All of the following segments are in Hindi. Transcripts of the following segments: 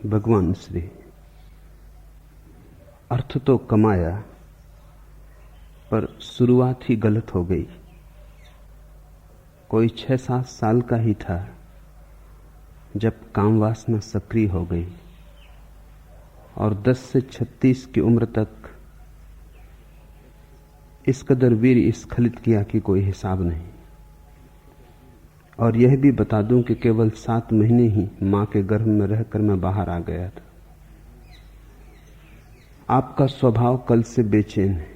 भगवान श्री अर्थ तो कमाया पर शुरुआत ही गलत हो गई। कोई 6-7 साल का ही था जब काम वासना सक्रिय हो गई और 10 से 36 की उम्र तक इस कदर वीर स्खलित किया कि कोई हिसाब नहीं। और यह भी बता दूं कि केवल 7 महीने ही मां के गर्भ में रहकर मैं बाहर आ गया था। आपका स्वभाव कल से बेचैन है।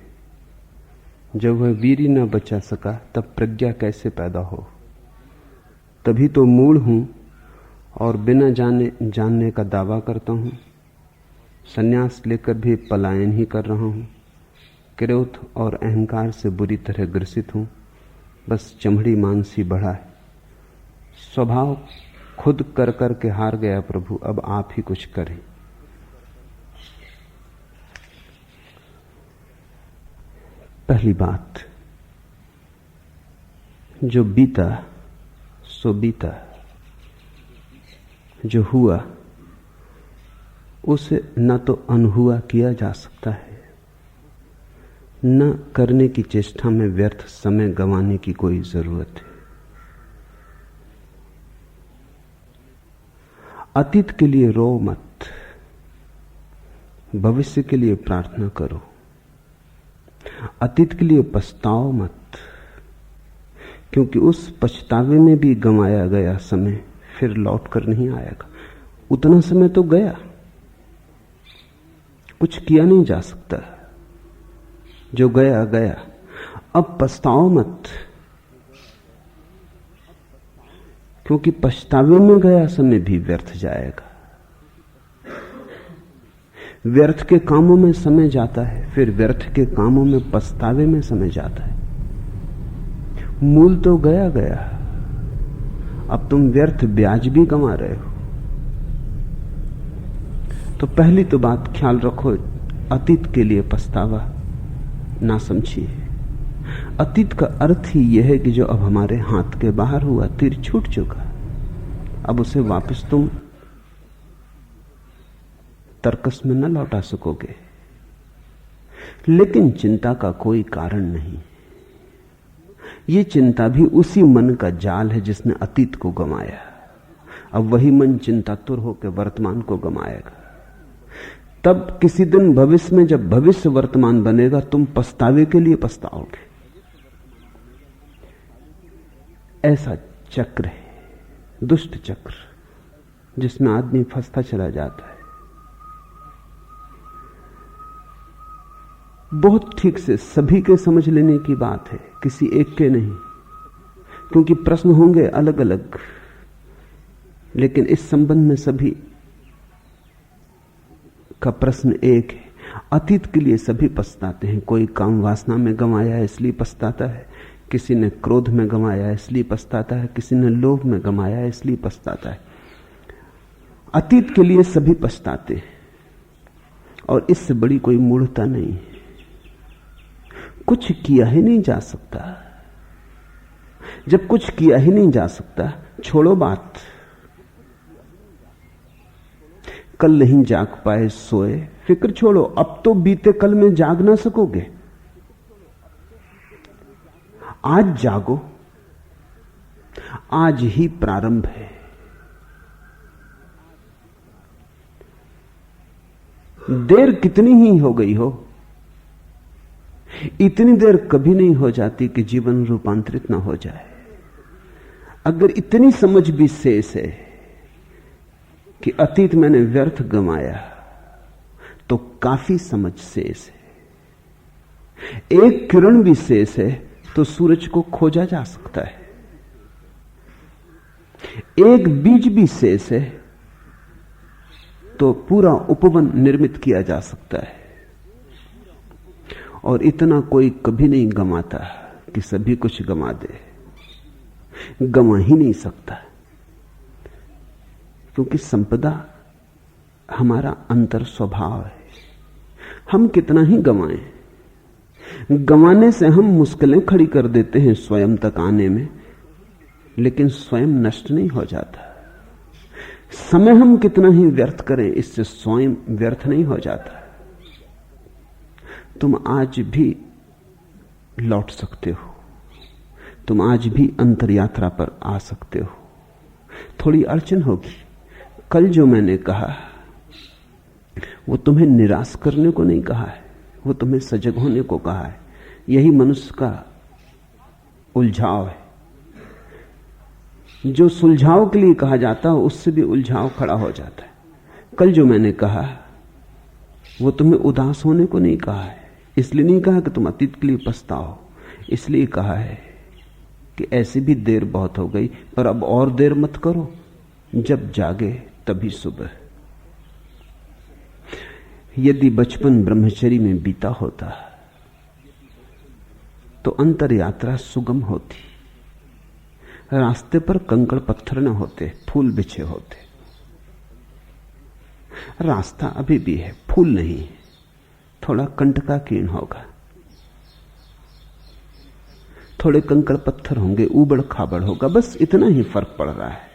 जब वह वीर न बचा सका तब प्रज्ञा कैसे पैदा हो। तभी तो मूढ़ हूं और बिना जानने का दावा करता हूं। संन्यास लेकर भी पलायन ही कर रहा हूं। क्रोध और अहंकार से बुरी तरह ग्रसित हूं। बस चमड़ी मांसी बढ़ा है। स्वभाव खुद कर कर के हार गया। प्रभु अब आप ही कुछ करें। पहली बात, जो बीता सो बीता। जो हुआ उसे न तो अनहुआ किया जा सकता है, न करने की चेष्टा में व्यर्थ समय गंवाने की कोई जरूरत है। अतीत के लिए रो मत, भविष्य के लिए प्रार्थना करो। अतीत के लिए पछताओ मत, क्योंकि उस पछतावे में भी गंवाया गया समय फिर लौट कर नहीं आएगा। उतना समय तो गया, कुछ किया नहीं जा सकता। जो गया गया। अब पछताओ मत, क्योंकि पछतावे में गया समय भी व्यर्थ जाएगा। व्यर्थ के कामों में समय जाता है, फिर व्यर्थ के कामों में पछतावे में समय जाता है। मूल तो गया गया, अब तुम व्यर्थ ब्याज भी कमा रहे हो। तो पहली तो बात ख्याल रखो, अतीत के लिए पछतावा ना समझिए। अतीत का अर्थ ही यह है कि जो अब हमारे हाथ के बाहर हुआ, तीर छूट चुका, अब उसे वापस तुम तर्कस में न लौटा सकोगे। लेकिन चिंता का कोई कारण नहीं। ये चिंता भी उसी मन का जाल है जिसने अतीत को गंवाया। अब वही मन चिंतातुर होकर वर्तमान को गंवाएगा। तब किसी दिन भविष्य में जब भविष्य वर्तमान बनेगा, तुम पछतावे के लिए पछताओगे। ऐसा चक्र है, दुष्ट चक्र, जिसमें आदमी फंसता चला जाता है। बहुत ठीक से सभी के समझ लेने की बात है, किसी एक के नहीं, क्योंकि प्रश्न होंगे अलग अलग। लेकिन इस संबंध में सभी का प्रश्न एक है। अतीत के लिए सभी पछताते हैं। कोई काम वासना में गंवाया है इसलिए पछताता है, किसी ने क्रोध में गंवाया है इसलिए पछताता है, किसी ने लोभ में गंवाया है इसलिए पछताता है। अतीत के लिए सभी पछताते हैं और इससे बड़ी कोई मूढ़ता नहीं है। कुछ किया ही नहीं जा सकता। जब कुछ किया ही नहीं जा सकता, छोड़ो बात। कल नहीं जाग पाए सोए, फिक्र छोड़ो। अब तो बीते कल में जाग ना सकोगे। आज जागो, आज ही प्रारंभ है। देर कितनी ही हो गई हो, इतनी देर कभी नहीं हो जाती कि जीवन रूपांतरित ना हो जाए। अगर इतनी समझ भी शेष है कि अतीत मैंने व्यर्थ गंवाया, तो काफी समझ शेष है। एक किरण भी शेष है तो सूरज को खोजा जा सकता है। एक बीज भी शेष है तो पूरा उपवन निर्मित किया जा सकता है। और इतना कोई कभी नहीं गंवाता कि सभी कुछ गंवा दे। गंवा ही नहीं सकता, क्योंकि संपदा हमारा अंतर स्वभाव है। हम कितना ही गंवाएं, गंवाने से हम मुश्किलें खड़ी कर देते हैं स्वयं तक आने में, लेकिन स्वयं नष्ट नहीं हो जाता। समय हम कितना ही व्यर्थ करें, इससे स्वयं व्यर्थ नहीं हो जाता। तुम आज भी लौट सकते हो, तुम आज भी अंतर यात्रा पर आ सकते हो। थोड़ी अड़चन होगी। कल जो मैंने कहा वो तुम्हें निराश करने को नहीं कहा है, वो तुम्हें सजग होने को कहा है। यही मनुष्य का उलझाव है। जो सुलझाव के लिए कहा जाता है उससे भी उलझाव खड़ा हो जाता है। कल जो मैंने कहा वो तुम्हें उदास होने को नहीं कहा है, इसलिए नहीं कहा कि तुम अतीत के लिए पछताओ, इसलिए कहा है कि ऐसी भी देर बहुत हो गई, पर अब और देर मत करो, जब जागे तभी सुबह। यदि बचपन ब्रह्मचर्य में बीता होता तो अंतर यात्रा सुगम होती। रास्ते पर कंकड़ पत्थर न होते, फूल बिछे होते। रास्ता अभी भी है, फूल नहीं, थोड़ा कंटकाकीर्ण होगा, थोड़े कंकड़ पत्थर होंगे, ऊबड़ खाबड़ होगा, बस इतना ही फर्क पड़ रहा है।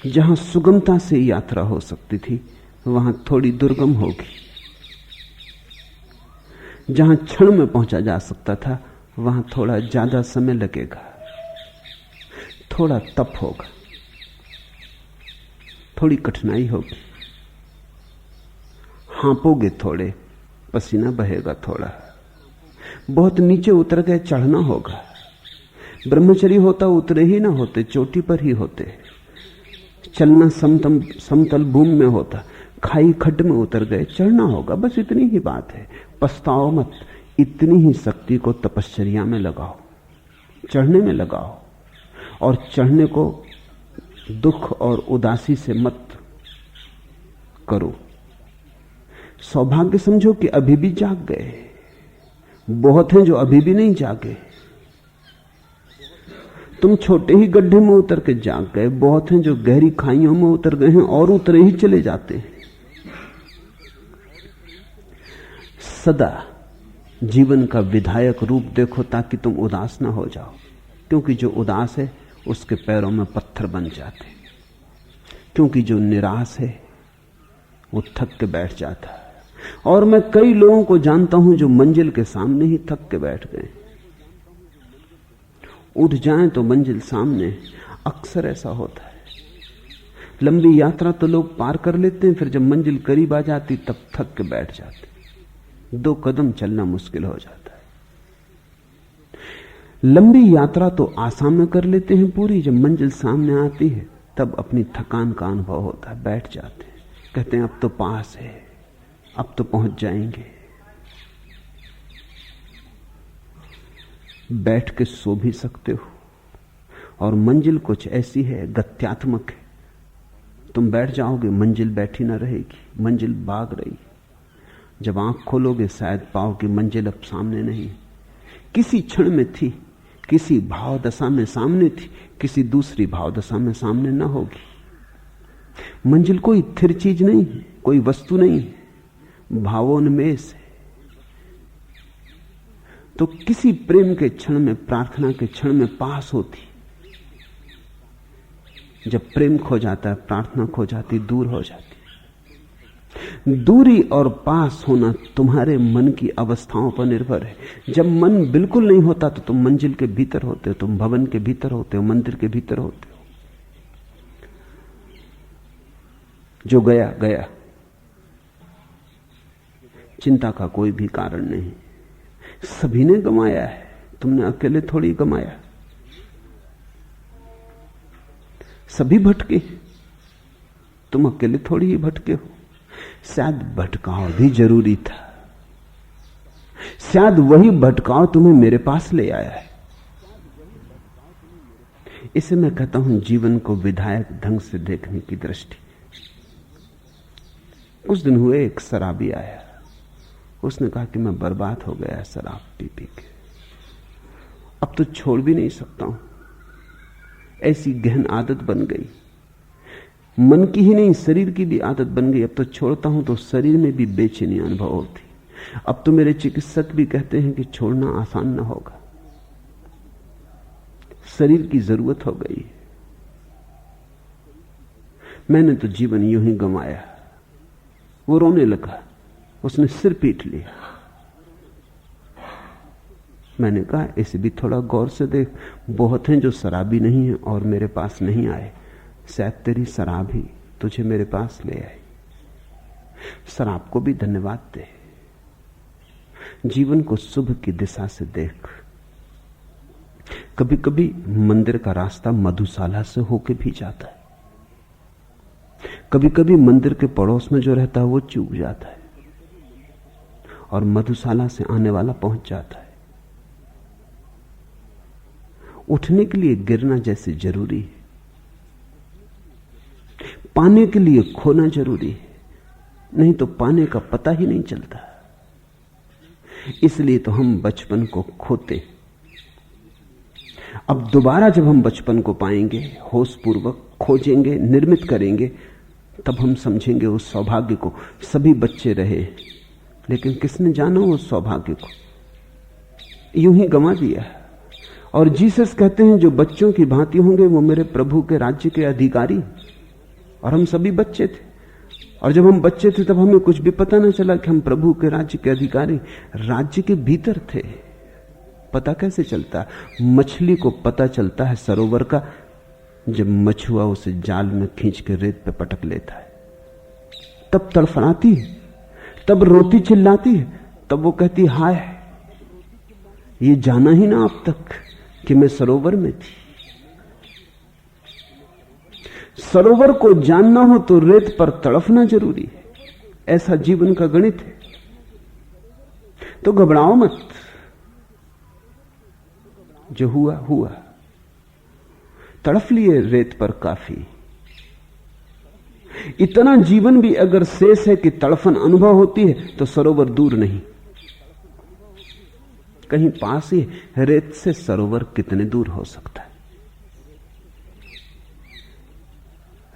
जहां सुगमता से यात्रा हो सकती थी वहां थोड़ी दुर्गम होगी। जहां क्षण में पहुंचा जा सकता था वहां थोड़ा ज्यादा समय लगेगा, थोड़ा तप होगा, थोड़ी कठिनाई होगी, हाँपोगे थोड़े, पसीना बहेगा थोड़ा, बहुत नीचे उतर गए, चढ़ना होगा। ब्रह्मचर्य होता उतरे ही ना होते, चोटी पर ही होते। चलना समतल भूमि में होता, खाई खड्ड में उतर गए, चढ़ना होगा, बस इतनी ही बात है। पछताओ मत, इतनी ही शक्ति को तपश्चर्या में लगाओ, चढ़ने में लगाओ, और चढ़ने को दुख और उदासी से मत करो। सौभाग्य समझो कि अभी भी जाग गए, बहुत हैं जो अभी भी नहीं जागे। तुम छोटे ही गड्ढे में उतर के जाग गए, बहुत हैं जो गहरी खाइयों में उतर गए हैं और उतरे ही चले जाते हैं। सदा जीवन का विधायक रूप देखो ताकि तुम उदास ना हो जाओ, क्योंकि जो उदास है उसके पैरों में पत्थर बन जाते, क्योंकि जो निराश है वो थक के बैठ जाता है। और मैं कई लोगों को जानता हूं जो मंजिल के सामने ही थक के बैठ गए। उठ जाएं तो मंजिल सामने, अक्सर ऐसा होता है। लंबी यात्रा तो लोग पार कर लेते हैं, फिर जब मंजिल करीब आ जाती तब थक के बैठ जाते, 2 कदम चलना मुश्किल हो जाता है। लंबी यात्रा तो आसाम में कर लेते हैं पूरी, जब मंजिल सामने आती है तब अपनी थकान का अनुभव होता है, बैठ जाते हैं, कहते हैं अब तो पास है, अब तो पहुंच जाएंगे। बैठ के सो भी सकते हो, और मंजिल कुछ ऐसी है, गत्यात्मक है। तुम बैठ जाओगे, मंजिल बैठी ना रहेगी, मंजिल भाग रही। जब आंख खोलोगे शायद पाओ कि मंजिल अब सामने नहीं, किसी क्षण में थी, किसी भाव दशा में सामने थी, किसी दूसरी भाव दशा में सामने ना होगी। मंजिल कोई स्थिर चीज नहीं है, कोई वस्तु नहीं है, भावोन्मेष है। तो किसी प्रेम के क्षण में, प्रार्थना के क्षण में पास होती, जब प्रेम खो जाता है प्रार्थना खो जाती, दूर हो जाती। दूरी और पास होना तुम्हारे मन की अवस्थाओं पर निर्भर है। जब मन बिल्कुल नहीं होता तो तुम मंजिल के भीतर होते हो, तुम भवन के भीतर होते हो, मंदिर के भीतर होते हो। जो गया गया, चिंता का कोई भी कारण नहीं। सभी ने गंवाया है, तुमने अकेले थोड़ी गंवाया। सभी भटके, तुम अकेले थोड़ी ही भटके हो। शायद भटकाव भी जरूरी था, शायद वही भटकाव तुम्हें मेरे पास ले आया है। इसे मैं कहता हूं जीवन को विधायक ढंग से देखने की दृष्टि। कुछ दिन हुए एक शराबी आया, उसने कहा कि मैं बर्बाद हो गया शराब पी पी के, अब तो छोड़ भी नहीं सकता हूं, ऐसी गहन आदत बन गई, मन की ही नहीं शरीर की भी आदत बन गई। अब तो छोड़ता हूं तो शरीर में भी बेचैनी अनुभव होती। अब तो मेरे चिकित्सक भी कहते हैं कि छोड़ना आसान ना होगा, शरीर की जरूरत हो गई। मैंने तो जीवन यूं ही गंवाया। वो रोने लगा, उसने सिर पीट लिया। मैंने कहा इसे भी थोड़ा गौर से देख, बहुत हैं जो शराबी नहीं है और मेरे पास नहीं आए, शायद तेरी शराब ही तुझे मेरे पास ले आई। शराब को भी धन्यवाद दे, जीवन को शुभ की दिशा से देख। कभी कभी मंदिर का रास्ता मधुशाला से होके भी जाता है, कभी कभी मंदिर के पड़ोस में जो रहता है वो चूक जाता है और मधुशाला से आने वाला पहुंच जाता है। उठने के लिए गिरना जैसे जरूरी है, पाने के लिए खोना जरूरी है, नहीं तो पाने का पता ही नहीं चलता। इसलिए तो हम बचपन को खोते। अब दोबारा जब हम बचपन को पाएंगे, होश पूर्वक खोजेंगे, निर्मित करेंगे, तब हम समझेंगे उस सौभाग्य को। सभी बच्चे रहे, लेकिन किसने जाना उस सौभाग्य को, यूं ही गंवा दिया। और जीसस कहते हैं जो बच्चों की भांति होंगे वो मेरे प्रभु के राज्य के अधिकारी। और हम सभी बच्चे थे, और जब हम बच्चे थे तब हमें कुछ भी पता न चला कि हम प्रभु के राज्य के अधिकारी। राज्य के भीतर थे। पता कैसे चलता? मछली को पता चलता है सरोवर का जब मछुआ उसे जाल में खींच के रेत पे पटक लेता है, तब तड़फड़ाती है, तब रोती चिल्लाती है, तब वो कहती हाय, ये जाना ही ना अब तक कि मैं सरोवर में थी। सरोवर को जानना हो तो रेत पर तड़फना जरूरी है। ऐसा जीवन का गणित है। तो घबराओ मत, जो हुआ हुआ। तड़फ लिए रेत पर काफी। इतना जीवन भी अगर शेष है कि तड़फन अनुभव होती है तो सरोवर दूर नहीं, कहीं पास ही। रेत से सरोवर कितने दूर हो सकता है?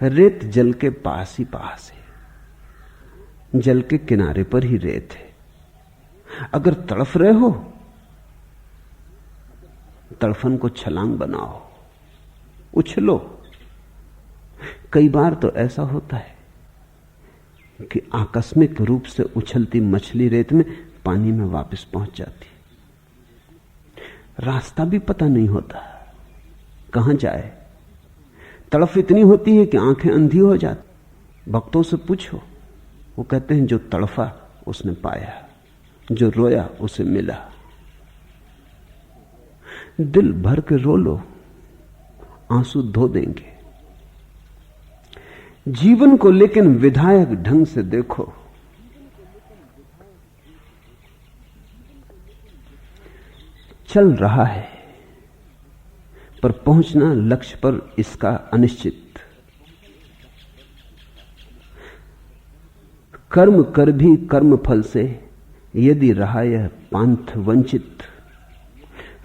रेत जल के पास ही पास है, जल के किनारे पर ही रेत है। अगर तड़फ रहे हो, तड़फन को छलांग बनाओ, उछलो। कई बार तो ऐसा होता है कि आकस्मिक रूप से उछलती मछली रेत में पानी में वापस पहुंच जाती, रास्ता भी पता नहीं होता कहां जाए। तड़फ इतनी होती है कि आंखें अंधी हो जाती। भक्तों से पूछो, वो कहते हैं जो तड़फा उसने पाया, जो रोया उसे मिला। दिल भर के रो लो, आंसू धो देंगे। जीवन को लेकिन विधायक ढंग से देखो। चल रहा है पर पहुंचना लक्ष्य पर इसका अनिश्चित। कर्म कर भी कर्म फल से यदि रहा यह पांथ वंचित।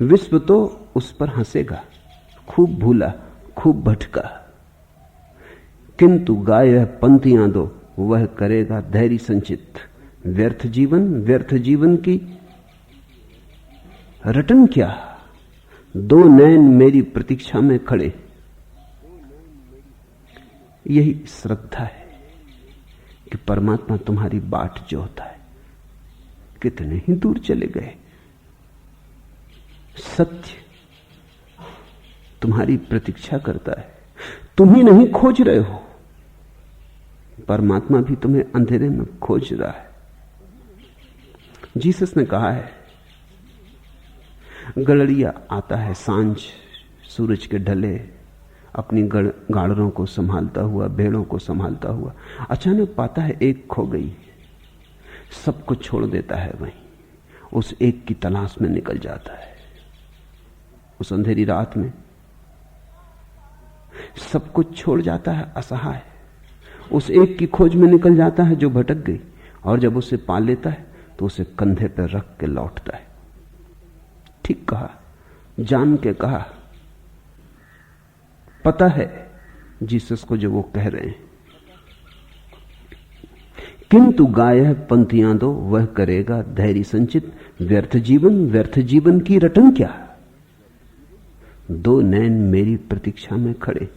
विश्व तो उस पर हंसेगा, खूब भूला खूब भटका, किंतु गाय पंक्तियां दो वह करेगा धैर्य संचित। व्यर्थ जीवन की रटन क्या, दो नैन मेरी प्रतीक्षा में खड़े। यही श्रद्धा है कि परमात्मा तुम्हारी बाट जोहता है। कितने ही दूर चले गए, सत्य तुम्हारी प्रतीक्षा करता है। तुम ही नहीं खोज रहे हो, परमात्मा भी तुम्हें अंधेरे में खोज रहा है। जीसस ने कहा है, गड़रिया आता है सांझ सूरज के ढले, अपनी गाड़रों को संभालता हुआ, भेड़ों को संभालता हुआ, अचानक पाता है एक खो गई। सब कुछ छोड़ देता है, वहीं उस एक की तलाश में निकल जाता है। उस अंधेरी रात में सब कुछ छोड़ जाता है, असहाय उस एक की खोज में निकल जाता है जो भटक गई। और जब उसे पा लेता है तो उसे कंधे पर रख के लौटता है। ठीक कहा, जान के कहा। पता है जीसस को जो वो कह रहे हैं, किंतु गाय पंक्तियां दो वह करेगा धैर्य संचित। व्यर्थ जीवन की रटन क्या, दो नैन मेरी प्रतीक्षा में खड़े।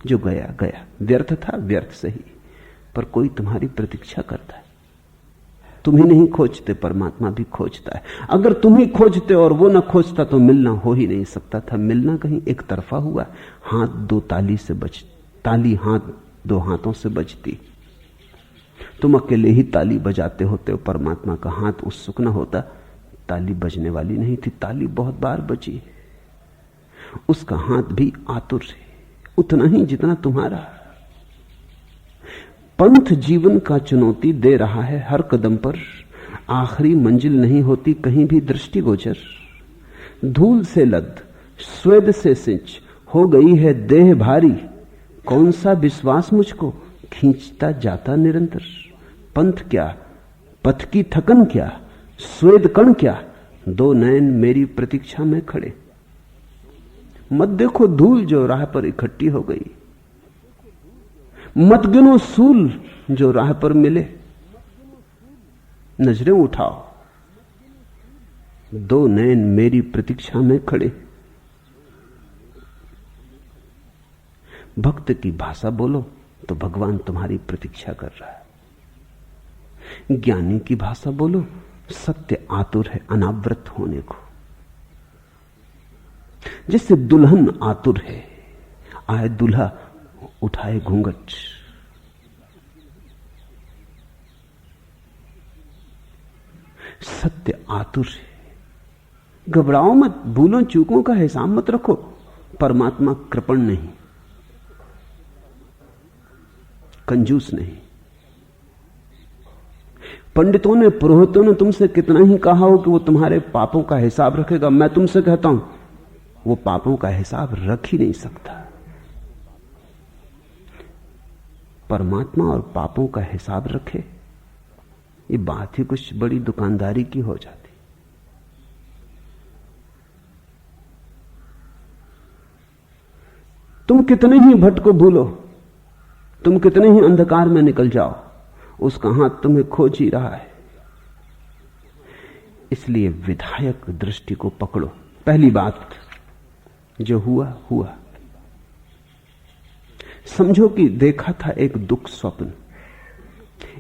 जो गया गया, व्यर्थ था व्यर्थ सही, पर कोई तुम्हारी प्रतीक्षा करता है। तुम ही नहीं खोजते, परमात्मा भी खोजता है। अगर तुम ही खोजते और वो ना खोजता तो मिलना हो ही नहीं सकता था। मिलना कहीं एक तरफा हुआ। हाथ दो ताली से ताली हाथ दो हाथों से बजती। तुम अकेले ही ताली बजाते होते हो, परमात्मा का हाथ उत्सुक न होता ताली बजने वाली नहीं थी। ताली बहुत बार बजी, उसका हाथ भी आतुर है, उतना ही जितना तुम्हारा। पंथ जीवन का चुनौती दे रहा है हर कदम पर, आखिरी मंजिल नहीं होती कहीं भी दृष्टिगोचर। धूल से लद स्वेद से सिंच हो गई है देह भारी, कौन सा विश्वास मुझको खींचता जाता निरंतर। पंथ क्या, पथ की थकन क्या, स्वेद कण क्या, दो नयन मेरी प्रतीक्षा में खड़े। मत देखो धूल जो राह पर इकट्ठी हो गई, मत गिनो सूल जो राह पर मिले। नजरें उठाओ, दो नयन मेरी प्रतीक्षा में खड़े। भक्त की भाषा बोलो तो भगवान तुम्हारी प्रतीक्षा कर रहा है। ज्ञानी की भाषा बोलो, सत्य आतुर है अनावृत होने को। जैसे दुल्हन आतुर है, आए दुल्हा उठाए घूंघट। सत्य आतुर है। घबराओ मत, भूलों चूकों का हिसाब मत रखो। परमात्मा कृपण नहीं, कंजूस नहीं। पंडितों ने पुरोहितों ने तुमसे कितना ही कहा हो कि वो तुम्हारे पापों का हिसाब रखेगा, मैं तुमसे कहता हूं वो पापों का हिसाब रख ही नहीं सकता। परमात्मा और पापों का हिसाब रखे, ये बात ही कुछ बड़ी दुकानदारी की हो जाती। तुम कितने ही भटको भूलो, तुम कितने ही अंधकार में निकल जाओ, उसका हाथ तुम्हें खोज ही रहा है। इसलिए विधायक दृष्टि को पकड़ो। पहली बात, जो हुआ हुआ। समझो कि देखा था एक दुख स्वप्न,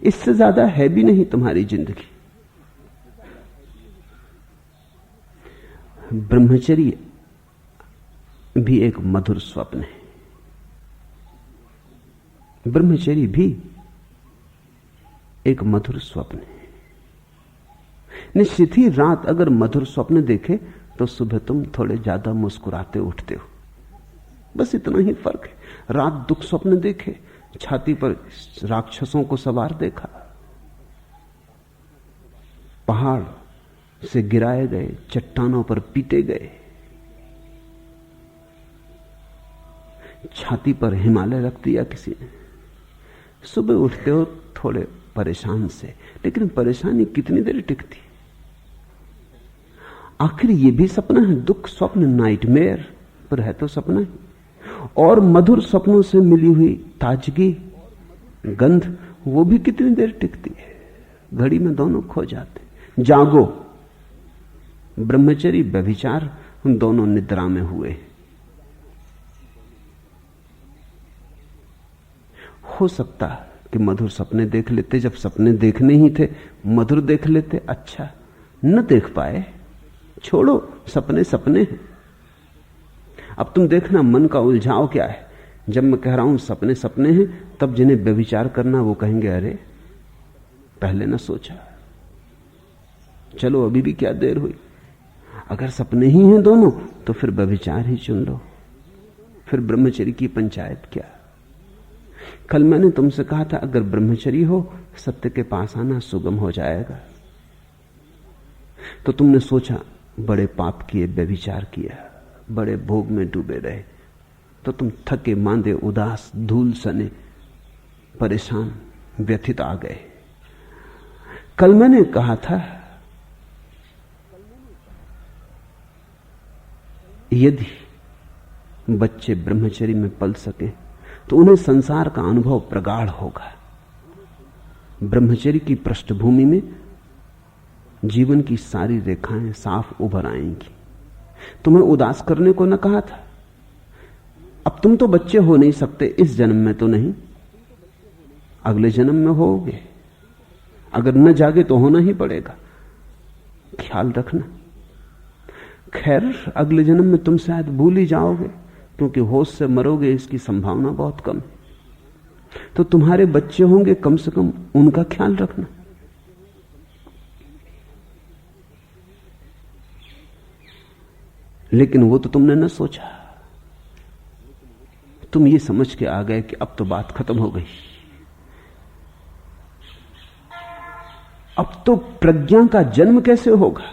इससे ज्यादा है भी नहीं तुम्हारी जिंदगी। ब्रह्मचर्य भी एक मधुर स्वप्न है। ब्रह्मचर्य भी एक मधुर स्वप्न है। निश्चित ही रात अगर मधुर स्वप्न देखे तो सुबह तुम थोड़े ज्यादा मुस्कुराते उठते हो, बस इतना ही फर्क है। रात दुख स्वप्न देखे, छाती पर राक्षसों को सवार देखा, पहाड़ से गिराए गए, चट्टानों पर पीटे गए, छाती पर हिमालय रख दिया किसी ने। सुबह उठते हो थोड़े परेशान से, लेकिन परेशानी कितनी देर टिकती। आखिर ये भी सपना है, दुख स्वप्न, नाइटमेयर, पर है तो सपना ही। और मधुर सपनों से मिली हुई ताजगी, गंध, वो भी कितनी देर टिकती है। घड़ी में दोनों खो जाते। जागो। ब्रह्मचर्य व्यभिचार दोनों निद्रा में हुए। हो सकता कि मधुर सपने देख लेते, जब सपने देखने ही थे मधुर देख लेते। अच्छा, न देख पाए, छोड़ो, सपने सपने हैं। अब तुम देखना मन का उलझाव क्या है। जब मैं कह रहा हूं सपने सपने हैं, तब जिन्हें व्यभिचार करना वो कहेंगे अरे पहले न सोचा। चलो अभी भी क्या देर हुई। अगर सपने ही हैं दोनों तो फिर व्यभिचार ही चुन लो, फिर ब्रह्मचर्य की पंचायत क्या। कल मैंने तुमसे कहा था अगर ब्रह्मचर्य हो सत्य के पास आना सुगम हो जाएगा, तो तुमने सोचा बड़े पाप किए, व्यभिचार किया, बड़े भोग में डूबे रहे, तो तुम थके मांदे उदास धूल सने परेशान व्यथित आ गए। कल मैंने कहा था यदि बच्चे ब्रह्मचर्य में पल सके तो उन्हें संसार का अनुभव प्रगाढ़ होगा। ब्रह्मचर्य की पृष्ठभूमि में जीवन की सारी रेखाएं साफ उभर आएंगी। तुम्हें उदास करने को न कहा था, अब तुम तो बच्चे हो नहीं सकते, इस जन्म में तो नहीं, अगले जन्म में होगे। अगर न जागे तो होना ही पड़ेगा, ख्याल रखना। खैर, अगले जन्म में तुम शायद भूल ही जाओगे, क्योंकि होश से मरोगे इसकी संभावना बहुत कम है। तो तुम्हारे बच्चे होंगे, कम से कम उनका ख्याल रखना। लेकिन वो तो तुमने न सोचा, तुम ये समझ के आ गए कि अब तो बात खत्म हो गई, अब तो प्रज्ञा का जन्म कैसे होगा।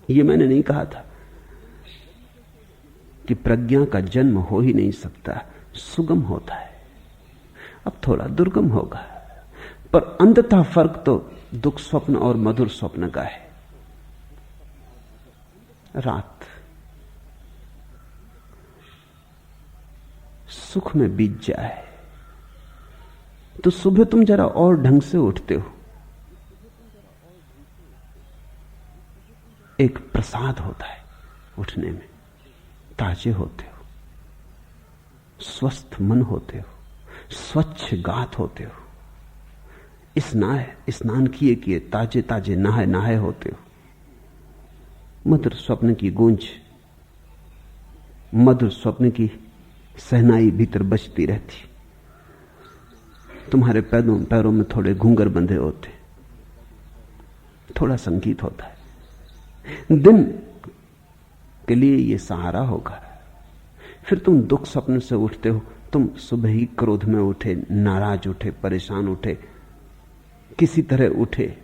ये मैंने नहीं कहा था कि प्रज्ञा का जन्म हो ही नहीं सकता, सुगम होता है, अब थोड़ा दुर्गम होगा, पर अंततः फर्क तो दुख स्वप्न और मधुर स्वप्न का है। रात सुख में बीत जाए तो सुबह तुम जरा और ढंग से उठते हो, एक प्रसाद होता है उठने में, ताजे होते हो, स्वस्थ मन होते हो, स्वच्छ गात होते हो, स्नान किए किए ताजे ताजे नहाए नहाए होते हो। मधुर स्वप्न की गूंज, मधुर स्वप्न की सहनाई भीतर बजती रहती। तुम्हारे पैरों में थोड़े घूंगर बंधे होते, थोड़ा संगीत होता है। दिन के लिए यह सहारा होगा। फिर तुम दुख स्वप्न से उठते हो, तुम सुबह ही क्रोध में उठे, नाराज उठे, परेशान उठे, किसी तरह उठे,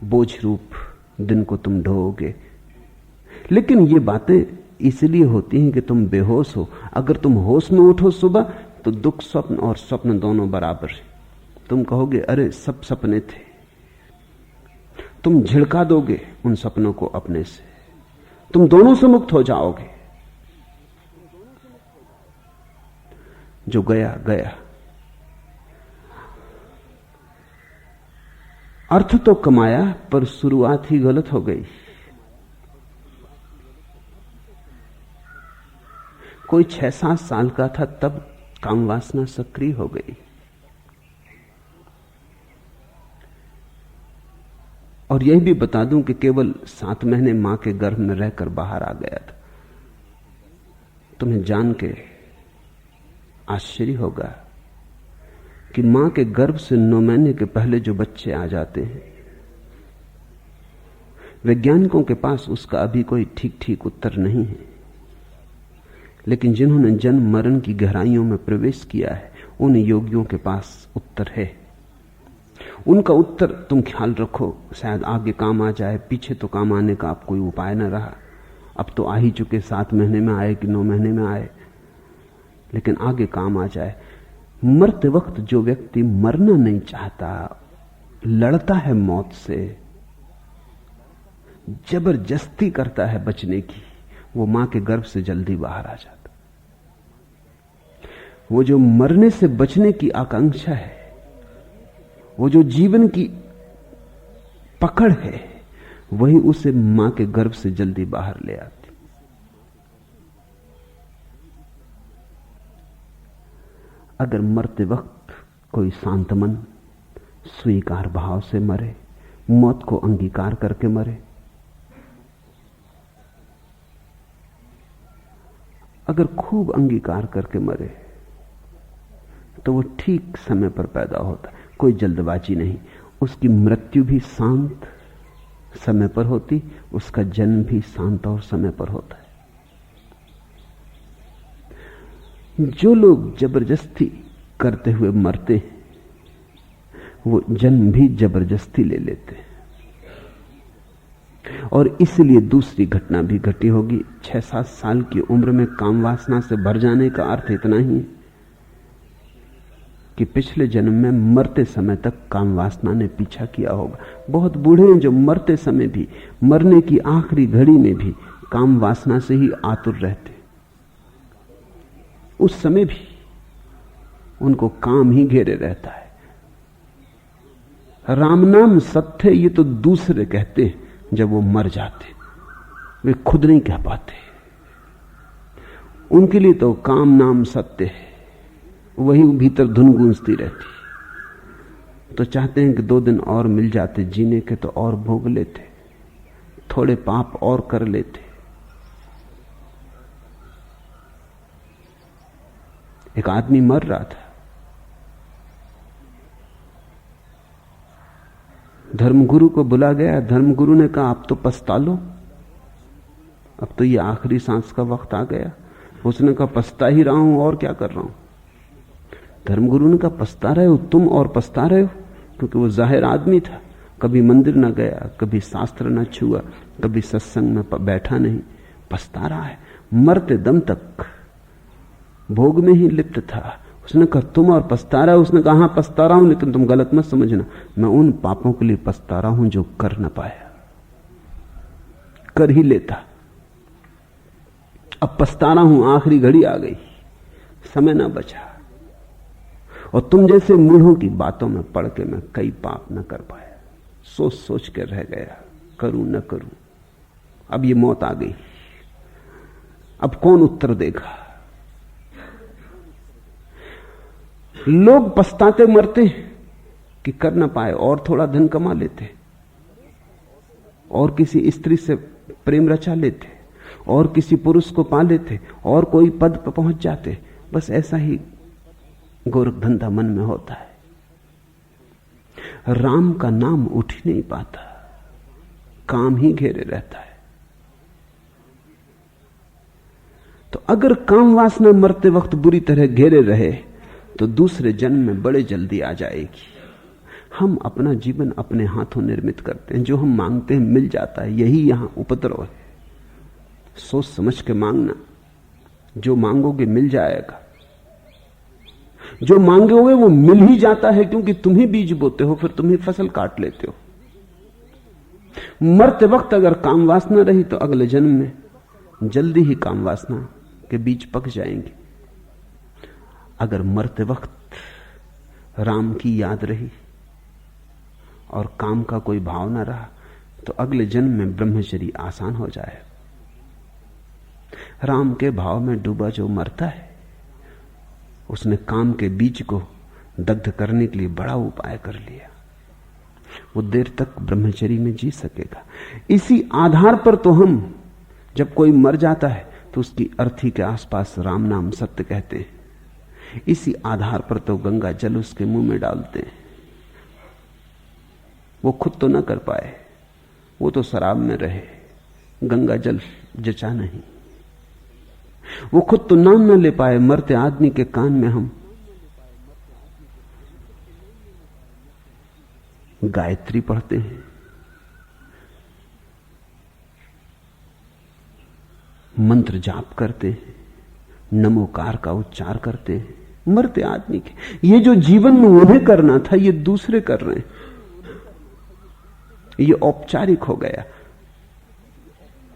बोझ रूप दिन को तुम ढोओगे। लेकिन ये बातें इसलिए होती हैं कि तुम बेहोश हो। अगर तुम होश में उठो सुबह, तो दुख स्वप्न और स्वप्न दोनों बराबर हैं। तुम कहोगे अरे सब सपने थे, तुम झिड़का दोगे उन सपनों को अपने से, तुम दोनों से मुक्त हो जाओगे। जो गया गया। अर्थ तो कमाया, पर शुरुआत ही गलत हो गई। कोई 6-7 साल का था तब काम वासना सक्रिय हो गई, और यह भी बता दूं कि केवल 7 महीने मां के गर्भ में रहकर बाहर आ गया था। तुम्हें जान के आश्चर्य होगा कि मां के गर्भ से 9 महीने के पहले जो बच्चे आ जाते हैं, वैज्ञानिकों के पास उसका अभी कोई ठीक ठीक उत्तर नहीं है। लेकिन जिन्होंने जन्म मरण की गहराइयों में प्रवेश किया है, उन योगियों के पास उत्तर है। उनका उत्तर तुम ख्याल रखो, शायद आगे काम आ जाए। पीछे तो काम आने का अब कोई उपाय न रहा, अब तो आ ही चुके, 7 महीने में आए कि 9 महीने में आए, लेकिन आगे काम आ जाए। मरते वक्त जो व्यक्ति मरना नहीं चाहता, लड़ता है मौत से, जबरदस्ती करता है बचने की, वो मां के गर्भ से जल्दी बाहर आ जाता। वो जो मरने से बचने की आकांक्षा है, वो जो जीवन की पकड़ है, वही उसे मां के गर्भ से जल्दी बाहर ले आती। अगर मरते वक्त कोई शांत मन स्वीकार भाव से मरे, मौत को अंगीकार करके मरे, अगर खूब अंगीकार करके मरे, तो वो ठीक समय पर पैदा होता है, कोई जल्दबाजी नहीं। उसकी मृत्यु भी शांत समय पर होती, उसका जन्म भी शांत और समय पर होता है। जो लोग जबरदस्ती करते हुए मरते हैं, वो जन्म भी जबरदस्ती ले लेते हैं। और इसलिए दूसरी घटना भी घटी होगी। 6-7 साल की उम्र में काम वासना से भर जाने का अर्थ इतना ही है कि पिछले जन्म में मरते समय तक काम वासना ने पीछा किया होगा। बहुत बूढ़े हैं जो मरते समय भी, मरने की आखिरी घड़ी में भी काम वासना से ही आतुर रहते। उस समय भी उनको काम ही घेरे रहता है। राम नाम सत्य, ये तो दूसरे कहते हैं जब वो मर जाते, वे खुद नहीं कह पाते। उनके लिए तो काम नाम सत्य है, वही भीतर धुन गूंजती रहती। तो चाहते हैं कि 2 दिन और मिल जाते जीने के तो और भोग लेते, थोड़े पाप और कर लेते। एक आदमी मर रहा था, धर्मगुरु को बुला गया। धर्मगुरु ने कहा आप तो पछता लो, अब तो ये आखिरी सांस का वक्त आ गया। उसने कहा पछता ही रहा हूं और क्या कर रहा हूं। धर्मगुरु ने कहा पछता रहे हो तुम और पछता रहे हो, क्योंकि वो जाहिर आदमी था, कभी मंदिर न गया, कभी शास्त्र न छुआ, कभी सत्संग में बैठा नहीं, पछता रहा है, मरते दम तक भोग में ही लिप्त था। उसने कहा तुम और पछता रहा हो। उसने कहा हाँ पछता रहा हूं, लेकिन तुम गलत मत समझना, मैं उन पापों के लिए पछता रहा हूं जो कर न पाया, कर ही लेता। अब पछता रहा हूं, आखिरी घड़ी आ गई, समय ना बचा। और तुम जैसे मूढ़ों की बातों में पड़ के मैं कई पाप न कर पाया, सोच सोच के रह गया, करूं न करूं। अब ये मौत आ गई, अब कौन उत्तर देगा। लोग पछताते मरते कि कर ना पाए, और थोड़ा धन कमा लेते, और किसी स्त्री से प्रेम रचा लेते, और किसी पुरुष को पा लेते, और कोई पद पर पहुंच जाते। बस ऐसा ही गोरख धंधा मन में होता है। राम का नाम उठ ही नहीं पाता, काम ही घेरे रहता है। तो अगर काम वासना मरते वक्त बुरी तरह घेरे रहे तो दूसरे जन्म में बड़े जल्दी आ जाएगी। हम अपना जीवन अपने हाथों निर्मित करते हैं, जो हम मांगते हैं मिल जाता है, यही यहां उपद्रव है। सोच समझ के मांगना, जो मांगोगे मिल जाएगा, जो मांगोगे वो मिल ही जाता है, क्योंकि तुम ही बीज बोते हो, फिर तुम ही फसल काट लेते हो। मरते वक्त अगर काम वासना रही तो अगले जन्म में जल्दी ही काम वासना के बीज पक जाएंगे। अगर मरते वक्त राम की याद रही और काम का कोई भाव ना रहा तो अगले जन्म में ब्रह्मचर्य आसान हो जाए। राम के भाव में डूबा जो मरता है, उसने काम के बीज को दग्ध करने के लिए बड़ा उपाय कर लिया, वो देर तक ब्रह्मचर्य में जी सकेगा। इसी आधार पर तो हम जब कोई मर जाता है तो उसकी अर्थी के आसपास राम नाम सत्य कहते हैं। इसी आधार पर तो गंगा जल उसके मुंह में डालते हैं। वो खुद तो ना कर पाए, वो तो शराब में रहे, गंगा जल जचा नहीं। वो खुद तो नाम ना ले पाए, मरते आदमी के कान में हम गायत्री पढ़ते हैं, मंत्र जाप करते हैं, नमोकार का उच्चार करते हैं, मरते आदमी के। ये जो जीवन में उन्हें करना था ये दूसरे कर रहे हैं, ये औपचारिक हो गया।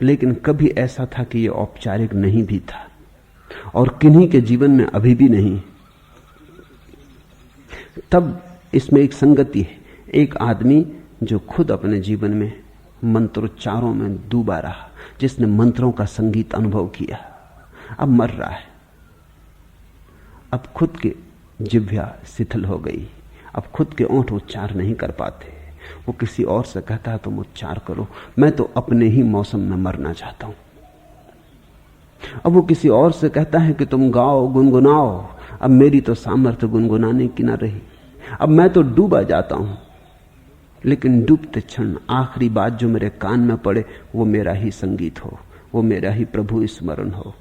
लेकिन कभी ऐसा था कि ये औपचारिक नहीं भी था, और किन्हीं के जीवन में अभी भी नहीं। तब इसमें एक संगति है। एक आदमी जो खुद अपने जीवन में मंत्रोच्चारों में डूबा रहा, जिसने मंत्रों का संगीत अनुभव किया, अब मर रहा है। अब खुद के जिह्वा शिथिल हो गई, अब खुद के ओंठ उच्चार नहीं कर पाते। वो किसी और से कहता है तुम उच्चार करो, मैं तो अपने ही मौसम में मरना चाहता हूं। अब वो किसी और से कहता है कि तुम गाओ गुनगुनाओ, अब मेरी तो सामर्थ्य गुनगुनाने की ना रही, अब मैं तो डूबा जाता हूं। लेकिन डूबते क्षण आखिरी बात जो मेरे कान में पड़े वो मेरा ही संगीत हो, वो मेरा ही प्रभु स्मरण हो।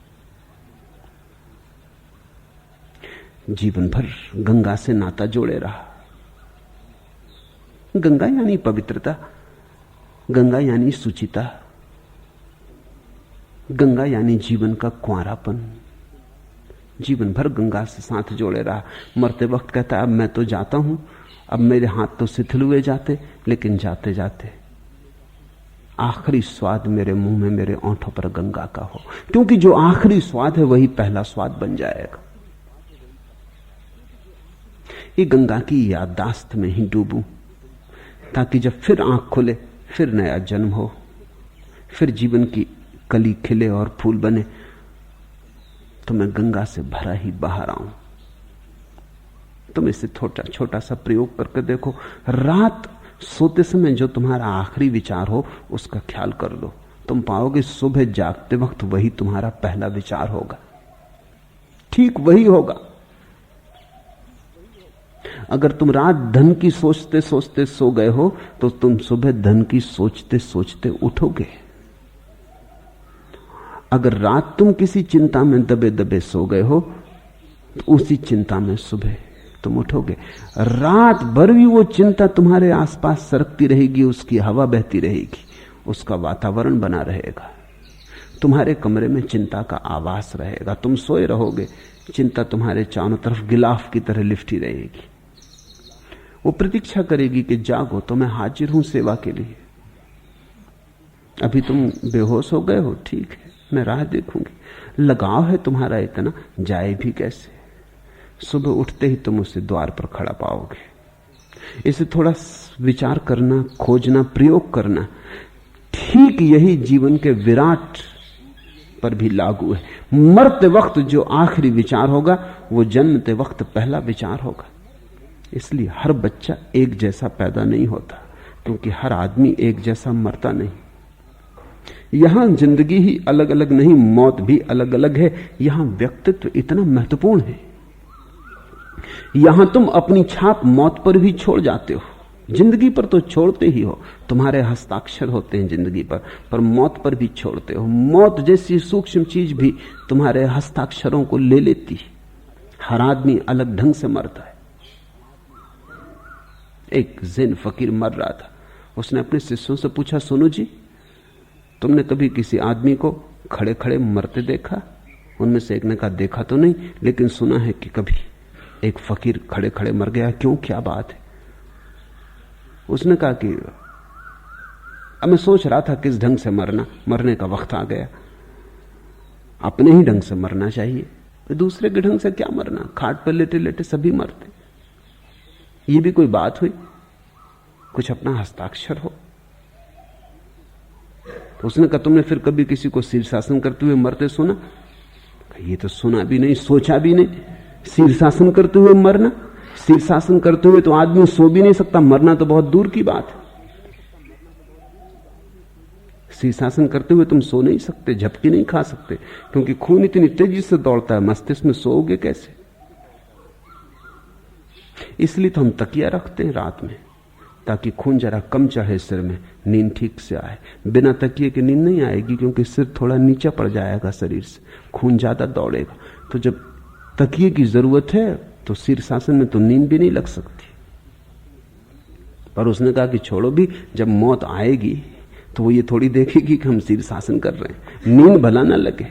जीवन भर गंगा से नाता जोड़े रहा। गंगा यानी पवित्रता, गंगा यानी सुचिता, गंगा यानी जीवन का कुंवारापन। जीवन भर गंगा से साथ जोड़े रहा। मरते वक्त कहता है अब मैं तो जाता हूं, अब मेरे हाथ तो शिथिल हुए जाते, लेकिन जाते जाते आखिरी स्वाद मेरे मुंह में, मेरे ओंठों पर गंगा का हो, क्योंकि जो आखिरी स्वाद है वही पहला स्वाद बन जाएगा। ये गंगा की याददाश्त में ही डूबूं, ताकि जब फिर आंख खुले फिर नया जन्म हो, फिर जीवन की कली खिले और फूल बने। तो मैं गंगा से भरा ही बाहर आऊं। तुम इसे छोटा छोटा सा प्रयोग करके देखो। रात सोते समय जो तुम्हारा आखिरी विचार हो उसका ख्याल कर लो। तुम पाओगे सुबह जागते वक्त वही तुम्हारा पहला विचार होगा, ठीक वही होगा। अगर तुम रात धन की सोचते सोचते सो गए हो तो तुम सुबह धन की सोचते सोचते उठोगे। अगर रात तुम किसी चिंता में दबे दबे सो गए हो तो उसी चिंता में सुबह तुम उठोगे। रात भर भी वो चिंता तुम्हारे आसपास सरकती रहेगी, उसकी हवा बहती रहेगी, उसका वातावरण बना रहेगा। तुम्हारे कमरे में चिंता का आवास रहेगा। तुम सोए रहोगे, चिंता तुम्हारे चारों तरफ गिलाफ की तरह लिपटी रहेगी। वो प्रतीक्षा करेगी कि जागो, तो मैं हाजिर हूं सेवा के लिए। अभी तुम बेहोश हो गए हो, ठीक है, मैं राह देखूंगी। लगाव है तुम्हारा इतना, जाए भी कैसे। सुबह उठते ही तुम उसे द्वार पर खड़ा पाओगे। इसे थोड़ा विचार करना, खोजना, प्रयोग करना। ठीक यही जीवन के विराट पर भी लागू है। मरते वक्त जो आखिरी विचार होगा वो जन्मते वक्त पहला विचार होगा। इसलिए हर बच्चा एक जैसा पैदा नहीं होता, क्योंकि हर आदमी एक जैसा मरता नहीं। यहां जिंदगी ही अलग अलग नहीं, मौत भी अलग अलग है। यहां व्यक्तित्व इतना महत्वपूर्ण है। यहां तुम अपनी छाप मौत पर भी छोड़ जाते हो। जिंदगी पर तो छोड़ते ही हो, तुम्हारे हस्ताक्षर होते हैं जिंदगी पर मौत पर भी छोड़ते हो। मौत जैसी सूक्ष्म चीज भी तुम्हारे हस्ताक्षरों को ले लेती है। हर आदमी अलग ढंग से मरता है। एक ज़ेन फकीर मर रहा था। उसने अपने शिष्यों से पूछा, सुनो जी, तुमने कभी किसी आदमी को खड़े खड़े मरते देखा? उनमें से एक ने कहा, देखा तो नहीं, लेकिन सुना है कि कभी एक फकीर खड़े खड़े मर गया। क्यों, क्या बात है? उसने कहा कि अब मैं सोच रहा था किस ढंग से मरने का वक्त आ गया। अपने ही ढंग से मरना चाहिए, दूसरे के ढंग से क्या मरना। खाट पर लेटे लेटे सभी मरते, ये भी कोई बात हुई? कुछ अपना हस्ताक्षर हो। तो उसने कहा, तुमने फिर कभी किसी को शीर्षासन करते हुए मरते सुना? ये तो सुना भी नहीं, सोचा भी नहीं। शीर्षासन करते हुए मरना? शीर्षासन करते हुए तो आदमी सो भी नहीं सकता, मरना तो बहुत दूर की बात है। शीर्षासन करते हुए तुम सो नहीं सकते, झपकी नहीं खा सकते, क्योंकि खून इतनी तेजी से दौड़ता है, मस्तिष्क में सोओगे कैसे? इसलिए तो हम तकिया रखते हैं रात में, ताकि खून जरा कम चढ़े सिर में, नींद ठीक से आए। बिना तकिए के नींद नहीं आएगी, क्योंकि सिर थोड़ा नीचे पड़ जाएगा शरीर से, खून ज्यादा दौड़ेगा। तो जब तकिए की जरूरत है तो शीर्षासन में तो नींद भी नहीं लग सकती। पर उसने कहा कि छोड़ो भी, जब मौत आएगी तो वो ये थोड़ी देखेगी कि हम शीर्षासन कर रहे हैं, नींद भला ना लगे।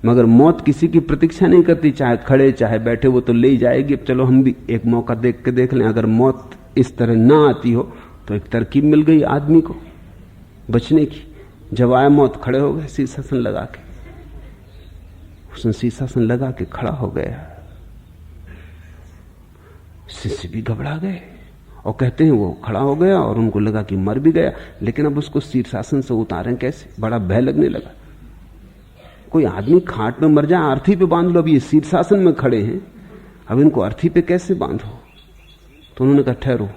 मगर मौत किसी की प्रतीक्षा नहीं करती, चाहे खड़े चाहे बैठे, वो तो ले ही जाएगी। अब चलो हम भी एक मौका देख के देख लें। अगर मौत इस तरह ना आती हो तो एक तरकीब मिल गई आदमी को बचने की। जब आया मौत, खड़े हो गए शीर्षासन लगा के। उसने शीर्षासन लगा के खड़ा हो गया। शिष्य भी घबरा गए और कहते हैं वो खड़ा हो गया और उनको लगा कि मर भी गया, लेकिन अब उसको शीर्षासन से उतारें कैसे? बड़ा भय लगने लगा। कोई आदमी खाट में मर जाए, अर्थी पे बांध लो, अब ये शीर्षासन में खड़े हैं, अब इनको अर्थी पे कैसे बांधो? तो उन्होंने कहा, ठहरो,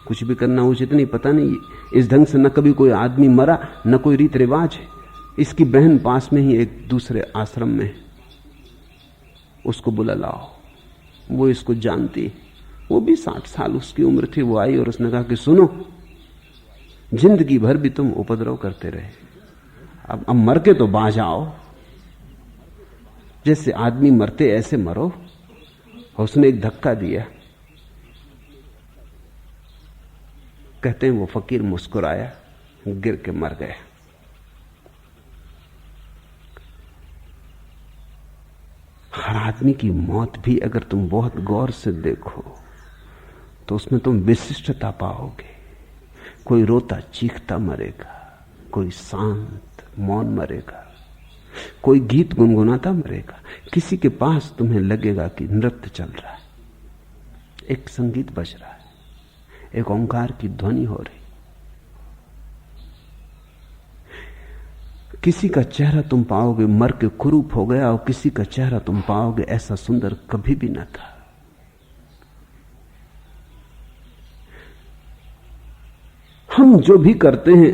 कुछ भी करना उचित नहीं, पता नहीं इस ढंग से न कभी कोई आदमी मरा, न कोई रीत रिवाज है। इसकी बहन पास में ही एक दूसरे आश्रम में है, उसको बुला लाओ, वो इसको जानती। वो भी 60 साल उसकी उम्र थी। वो आई और उसने कहा कि सुनो, जिंदगी भर भी तुम उपद्रव करते रहे, अब मर के तो बाज आओ। जैसे आदमी मरते ऐसे मरो। और उसने एक धक्का दिया। कहते हैं वो फकीर मुस्कुराया, गिर के मर गया। हर आदमी की मौत भी अगर तुम बहुत गौर से देखो तो उसमें तुम विशिष्टता पाओगे। कोई रोता चीखता मरेगा, कोई शांत मौन मरेगा, कोई गीत गुनगुनाता मरेगा। किसी के पास तुम्हें लगेगा कि नृत्य चल रहा है, एक संगीत बज रहा है, एक ओंकार की ध्वनि हो रही। किसी का चेहरा तुम पाओगे मर के कुरूप हो गया, और किसी का चेहरा तुम पाओगे ऐसा सुंदर कभी भी न था। हम जो भी करते हैं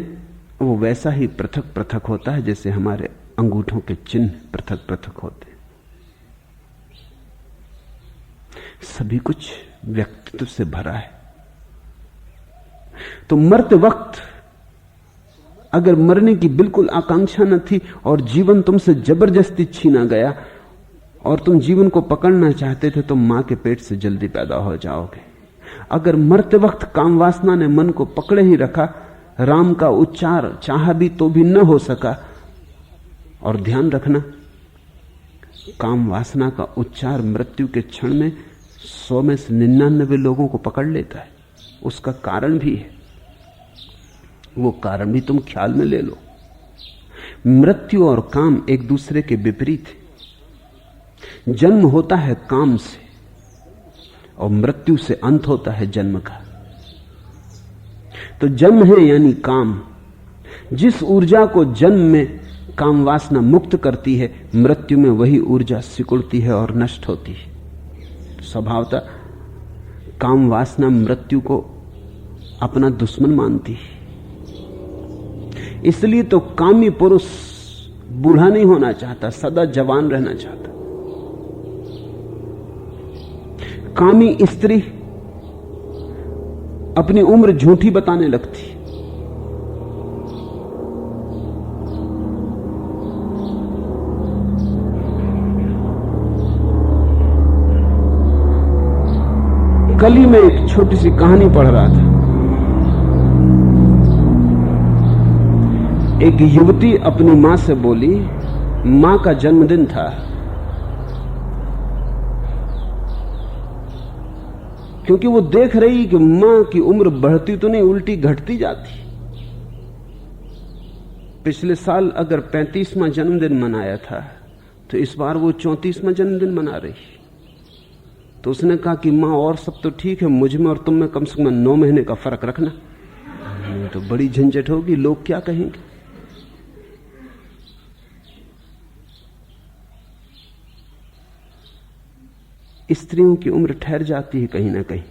वो वैसा ही पृथक पृथक होता है जैसे हमारे अंगूठों के चिन्ह पृथक पृथक होते हैं। सभी कुछ व्यक्तित्व से भरा है। तो मरते वक्त अगर मरने की बिल्कुल आकांक्षा न थी और जीवन तुमसे जबरदस्ती छीना गया और तुम जीवन को पकड़ना चाहते थे, तो मां के पेट से जल्दी पैदा हो जाओगे। अगर मरते वक्त काम वासना ने मन को पकड़े ही रखा, राम का उच्चार चाहा भी तो भी न हो सका। और ध्यान रखना, काम वासना का उच्चार मृत्यु के क्षण में 100 में से 99 लोगों को पकड़ लेता है। उसका कारण भी है, वो कारण भी तुम ख्याल में ले लो। मृत्यु और काम एक दूसरे के विपरीत है। जन्म होता है काम से और मृत्यु से अंत होता है जन्म का। तो जन्म है यानी काम। जिस ऊर्जा को जन्म में काम वासना मुक्त करती है, मृत्यु में वही ऊर्जा सिकुड़ती है और नष्ट होती है। स्वभावतः काम वासना मृत्यु को अपना दुश्मन मानती है। इसलिए तो कामी पुरुष बूढ़ा नहीं होना चाहता, सदा जवान रहना चाहता। कामी स्त्री अपनी उम्र झूठी बताने लगती। कल ही मैं एक छोटी सी कहानी पढ़ रहा था। एक युवती अपनी मां से बोली, मां का जन्मदिन था, क्योंकि वो देख रही कि मां की उम्र बढ़ती तो नहीं, उल्टी घटती जाती। पिछले साल अगर 35वां जन्मदिन मनाया था, तो इस बार वो 34वां जन्मदिन मना रही। तो उसने कहा कि मां, और सब तो ठीक है, मुझ में और तुम में कम से कम 9 महीने का फर्क रखना, नहीं तो बड़ी झंझट होगी, लोग क्या कहेंगे। स्त्रियों की उम्र ठहर जाती है कहीं ना कहीं,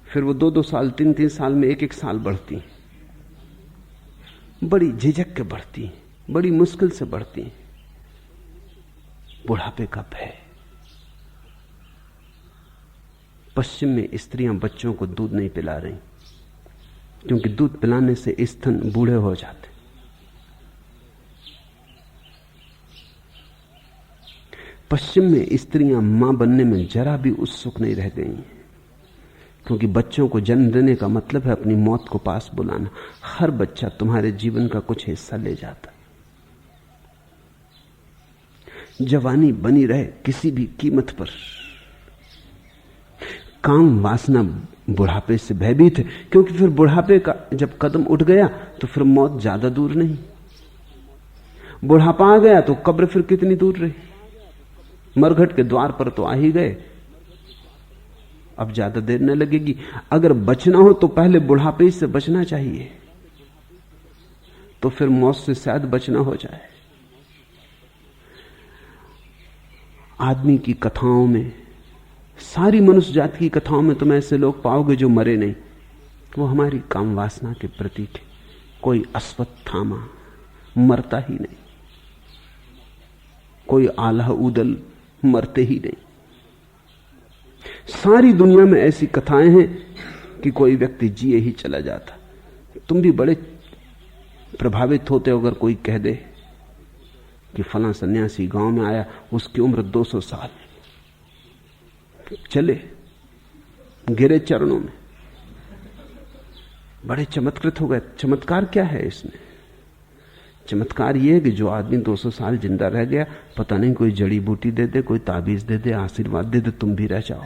फिर वो 2-2 साल 3-3 साल में 1-1 साल बढ़ती, बड़ी झिझक के बढ़ती, बड़ी मुश्किल से बढ़ती। बुढ़ापे का भय। पश्चिम में स्त्रियां बच्चों को दूध नहीं पिला रही, क्योंकि दूध पिलाने से स्तन बूढ़े हो जाते। पश्चिम में स्त्रियां मां बनने में जरा भी उत्सुक नहीं रह गई, क्योंकि बच्चों को जन्म देने का मतलब है अपनी मौत को पास बुलाना। हर बच्चा तुम्हारे जीवन का कुछ हिस्सा ले जाता। जवानी बनी रहे किसी भी कीमत पर। काम वासना बुढ़ापे से भयभीत है, क्योंकि फिर बुढ़ापे का जब कदम उठ गया तो फिर मौत ज्यादा दूर नहीं। बुढ़ापा आ गया तो कब्र फिर कितनी दूर रही। मरघट के द्वार पर तो आ ही गए, अब ज्यादा देर न लगेगी। अगर बचना हो तो पहले बुढ़ापे से बचना चाहिए, तो फिर मौत से शायद बचना हो जाए। आदमी की कथाओं में, सारी मनुष्य जाति की कथाओं में तुम ऐसे लोग पाओगे जो मरे नहीं। वो हमारी काम वासना के प्रतीक है। कोई अश्वत्थामा मरता ही नहीं, कोई आल्हा ऊदल मरते ही नहीं। सारी दुनिया में ऐसी कथाएं हैं कि कोई व्यक्ति जिए ही चला जाता। तुम भी बड़े प्रभावित होते हो अगर कोई कह दे कि फलां सन्यासी गांव में आया, उसकी उम्र 200 साल, चले गिरे चरणों में, बड़े चमत्कृत हो गए। चमत्कार क्या है इसमें? चमत्कार यह है कि जो आदमी 200 साल जिंदा रह गया, पता नहीं कोई जड़ी बूटी दे दे, कोई ताबीज दे दे, आशीर्वाद दे दे, तुम भी रह जाओ।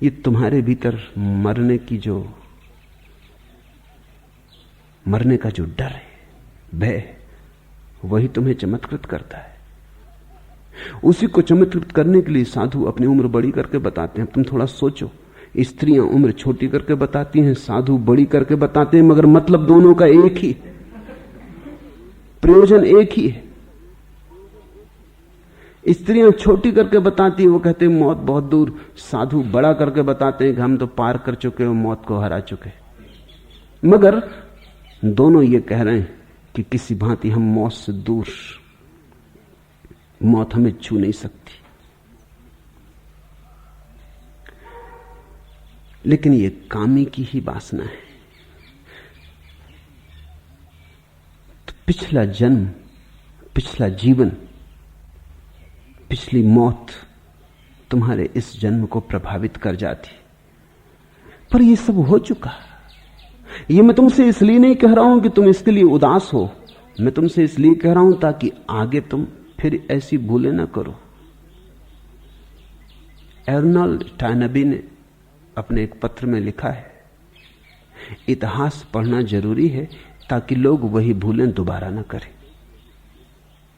ये तुम्हारे भीतर मरने का जो डर है, भय, वही तुम्हें चमत्कृत करता है। उसी को चमत्कृत करने के लिए साधु अपनी उम्र बड़ी करके बताते हैं। तुम थोड़ा सोचो, स्त्रियां उम्र छोटी करके बताती हैं, साधु बड़ी करके बताते हैं, मगर मतलब दोनों का एक ही। प्रयोजन एक ही है। स्त्रियां छोटी करके बताती हैं, वो कहते हैं मौत बहुत दूर। साधु बड़ा करके बताते हैं कि हम तो पार कर चुके हो, मौत को हरा चुके। मगर दोनों ये कह रहे हैं कि किसी भांति हम मौत से दूर, मौत हमें छू नहीं सकती। लेकिन ये कामी की ही वासना है। तो पिछला जन्म, पिछला जीवन, पिछली मौत तुम्हारे इस जन्म को प्रभावित कर जाती। पर ये सब हो चुका। ये मैं तुमसे इसलिए नहीं कह रहा हूं कि तुम इसके लिए उदास हो, मैं तुमसे इसलिए कह रहा हूं ताकि आगे तुम फिर ऐसी भूलें ना करो। अर्नोल्ड टॉयनबी ने अपने एक पत्र में लिखा है, इतिहास पढ़ना जरूरी है ताकि लोग वही भूलें दोबारा ना करें।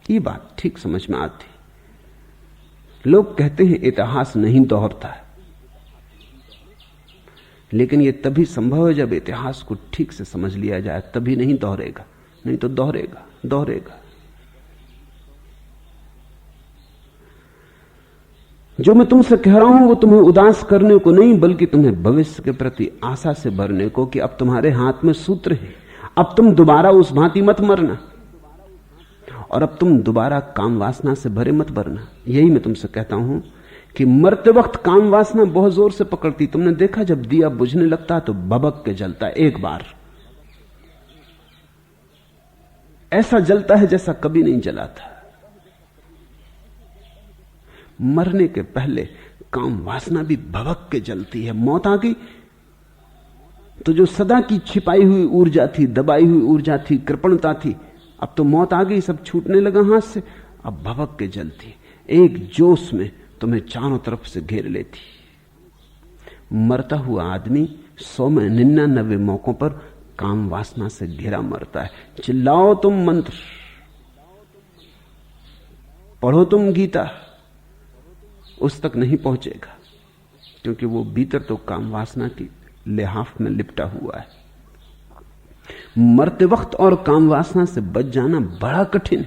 ये बात ठीक समझ में आती। लोग कहते हैं इतिहास नहीं दोहरता, लेकिन यह तभी संभव है जब इतिहास को ठीक से समझ लिया जाए, तभी नहीं दोहरेगा, नहीं तो दोहरेगा दोहरेगा। जो मैं तुमसे कह रहा हूं वो तुम्हें उदास करने को नहीं, बल्कि तुम्हें भविष्य के प्रति आशा से भरने को, कि अब तुम्हारे हाथ में सूत्र है। अब तुम दोबारा उस भांति मत मरना, और अब तुम दोबारा काम वासना से भरे मत भरना। यही मैं तुमसे कहता हूं कि मरते वक्त काम वासना बहुत जोर से पकड़ती। तुमने देखा जब दिया बुझने लगता तो भभक के जलता है, एक बार ऐसा जलता है जैसा कभी नहीं जला था। मरने के पहले काम वासना भी भभक के जलती है। मौत आ गई तो जो सदा की छिपाई हुई ऊर्जा थी, दबाई हुई ऊर्जा थी, कृपणता थी, अब तो मौत आ गई, सब छूटने लगा हाथ से, अब भभक के जलती, एक जोश में तुम्हें चारों तरफ से घेर लेती। मरता हुआ आदमी 100 में 99 मौकों पर काम वासना से घिरा मरता है। चिल्लाओ तुम मंत्र, पढ़ो तुम गीता, उस तक नहीं पहुंचेगा, क्योंकि वो भीतर तो काम वासना की लिहाफ में लिपटा हुआ है। मरते वक्त और काम वासना से बच जाना बड़ा कठिन।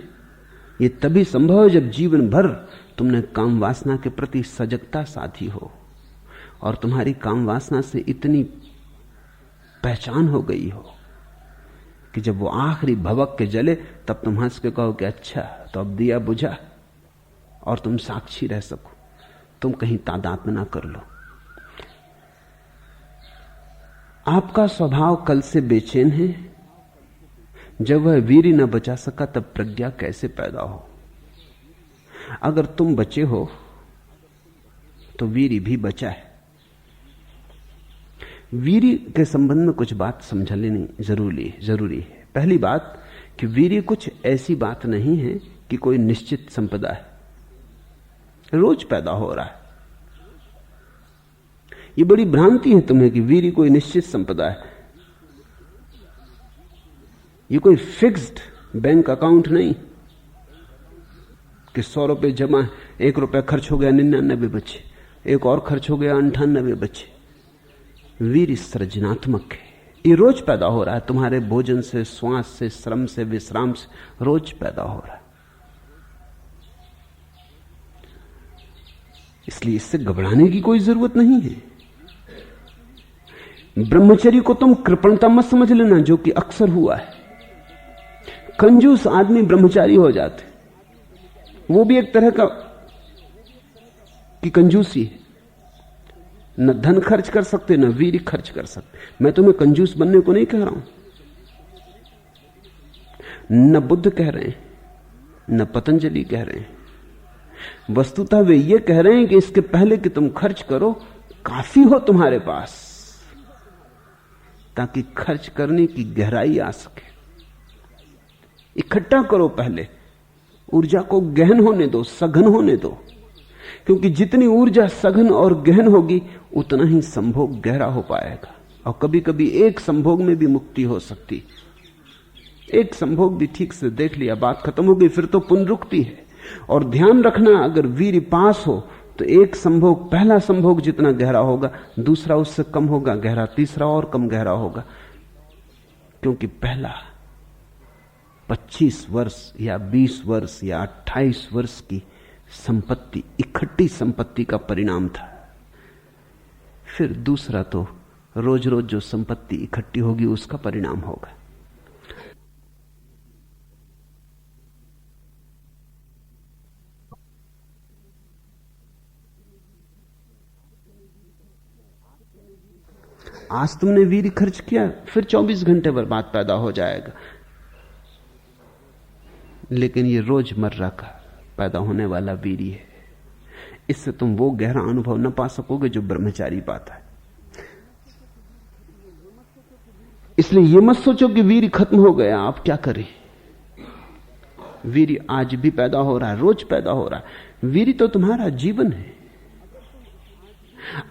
ये तभी संभव है जब जीवन भर तुमने काम वासना के प्रति सजगता साधी हो, और तुम्हारी काम वासना से इतनी पहचान हो गई हो कि जब वो आखिरी भवक के जले तब तुम हंस के कहो कि अच्छा तो अब दिया बुझा, और तुम साक्षी रह सको, तुम कहीं तादात्म्य ना कर लो। आपका स्वभाव कल से बेचैन है। जब वह वीर न बचा सका तब प्रज्ञा कैसे पैदा हो। अगर तुम बचे हो तो वीर भी बचा है। वीर के संबंध में कुछ बात समझ लेनी जरूरी है। पहली बात कि वीर कुछ ऐसी बात नहीं है कि कोई निश्चित संपदा है, रोज पैदा हो रहा है। ये बड़ी भ्रांति है तुम्हें कि वीर कोई निश्चित संपदा है। ये कोई फिक्स्ड बैंक अकाउंट नहीं कि 100 रुपए जमा है, 1 रुपया खर्च हो गया 99 बचे, एक और खर्च हो गया 98 बचे। वीर सृजनात्मक है, ये रोज पैदा हो रहा है। तुम्हारे भोजन से, श्वास से, श्रम से, विश्राम से रोज पैदा हो रहा है। इसलिए इससे घबराने की कोई जरूरत नहीं है। ब्रह्मचर्य को तुम कृपणता मत समझ लेना, जो कि अक्सर हुआ है। कंजूस आदमी ब्रह्मचारी हो जाते, वो भी एक तरह का की कंजूसी है। न धन खर्च कर सकते, न वीर खर्च कर सकते। मैं तुम्हें कंजूस बनने को नहीं कह रहा हूं, न बुद्ध कह रहे हैं, न पतंजलि कह रहे हैं। वस्तुतः वे ये कह रहे हैं कि इसके पहले कि तुम खर्च करो, काफी हो तुम्हारे पास, ताकि खर्च करने की गहराई आ सके। इकट्ठा करो पहले, ऊर्जा को गहन होने दो, सघन होने दो, क्योंकि जितनी ऊर्जा सघन और गहन होगी उतना ही संभोग गहरा हो पाएगा। और कभी कभी एक संभोग में भी मुक्ति हो सकती। एक संभोग भी ठीक से देख लिया, बात खत्म हो गई, फिर तो पुनरुक्ति है। और ध्यान रखना, अगर वीर पास हो तो एक संभोग, पहला संभोग जितना गहरा होगा, दूसरा उससे कम होगा गहरा, तीसरा और कम गहरा होगा, क्योंकि पहला 25 वर्ष या 20 वर्ष या 28 वर्ष की संपत्ति, इकट्ठी संपत्ति का परिणाम था। फिर दूसरा तो रोज रोज जो संपत्ति इकट्ठी होगी उसका परिणाम होगा। आज तुमने वीर खर्च किया, फिर 24 घंटे बर्बाद पैदा हो जाएगा। लेकिन ये रोजमर्रा का पैदा होने वाला वीरी है। इससे तुम वो गहरा अनुभव न पा सकोगे जो ब्रह्मचारी पाता है। इसलिए ये मत सोचो कि वीर खत्म हो गया, आप क्या करें। वीर आज भी पैदा हो रहा है, रोज पैदा हो रहा है। वीर तो तुम्हारा जीवन है।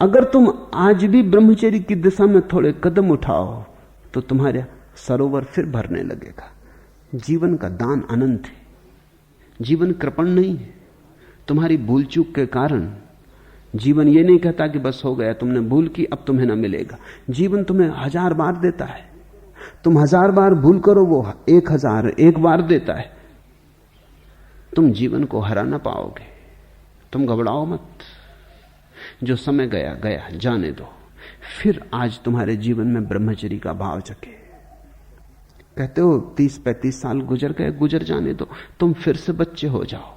अगर तुम आज भी ब्रह्मचर्य की दिशा में थोड़े कदम उठाओ तो तुम्हारा सरोवर फिर भरने लगेगा। जीवन का दान अनंत है, जीवन कृपण नहीं है। तुम्हारी भूल चूक के कारण जीवन ये नहीं कहता कि बस हो गया, तुमने भूल की अब तुम्हें ना मिलेगा। जीवन तुम्हें 1000 बार देता है। तुम 1000 बार भूल करो, वो 1001 बार देता है। तुम जीवन को हरा ना पाओगे। तुम घबराओ मत। जो समय गया गया, जाने दो। फिर आज तुम्हारे जीवन में ब्रह्मचर्य का भाव जगे। कहते हो 30-35 साल गुजर गए, गुजर जाने दो, तुम फिर से बच्चे हो जाओ।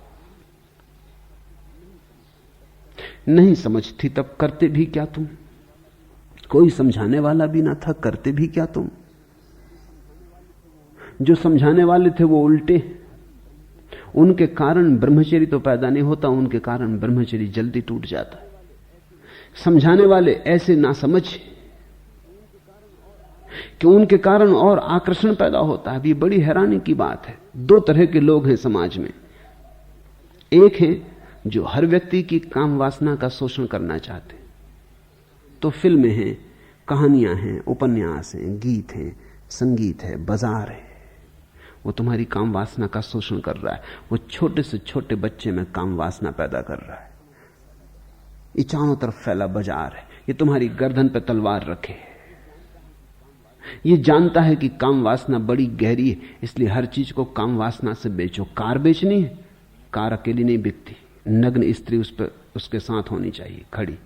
नहीं समझ थी तब करते भी क्या तुम? कोई समझाने वाला भी ना था, करते भी क्या तुम? जो समझाने वाले थे वो उल्टे। उनके कारण ब्रह्मचर्य तो पैदा नहीं होता, उनके कारण ब्रह्मचर्य जल्दी टूट जाता। समझाने वाले ऐसे ना समझ कि उनके कारण और आकर्षण पैदा होता है। ये बड़ी हैरानी की बात है। 2 तरह के लोग हैं समाज में। एक है जो हर व्यक्ति की काम वासना का शोषण करना चाहते, तो फिल्में हैं, कहानियां हैं, उपन्यास हैं, गीत हैं, संगीत है, बाजार है। वो तुम्हारी काम वासना का शोषण कर रहा है। वो छोटे से छोटे बच्चे में काम वासना पैदा कर रहा है। ये चारों तरफ फैला बाजार है। ये तुम्हारी गर्दन पे तलवार रखे। ये जानता है कि काम वासना बड़ी गहरी है, इसलिए हर चीज को काम वासना से बेचो। कार बेचनी है, कार अकेली नहीं बिकती, नग्न स्त्री उस पर उसके साथ होनी चाहिए खड़ी।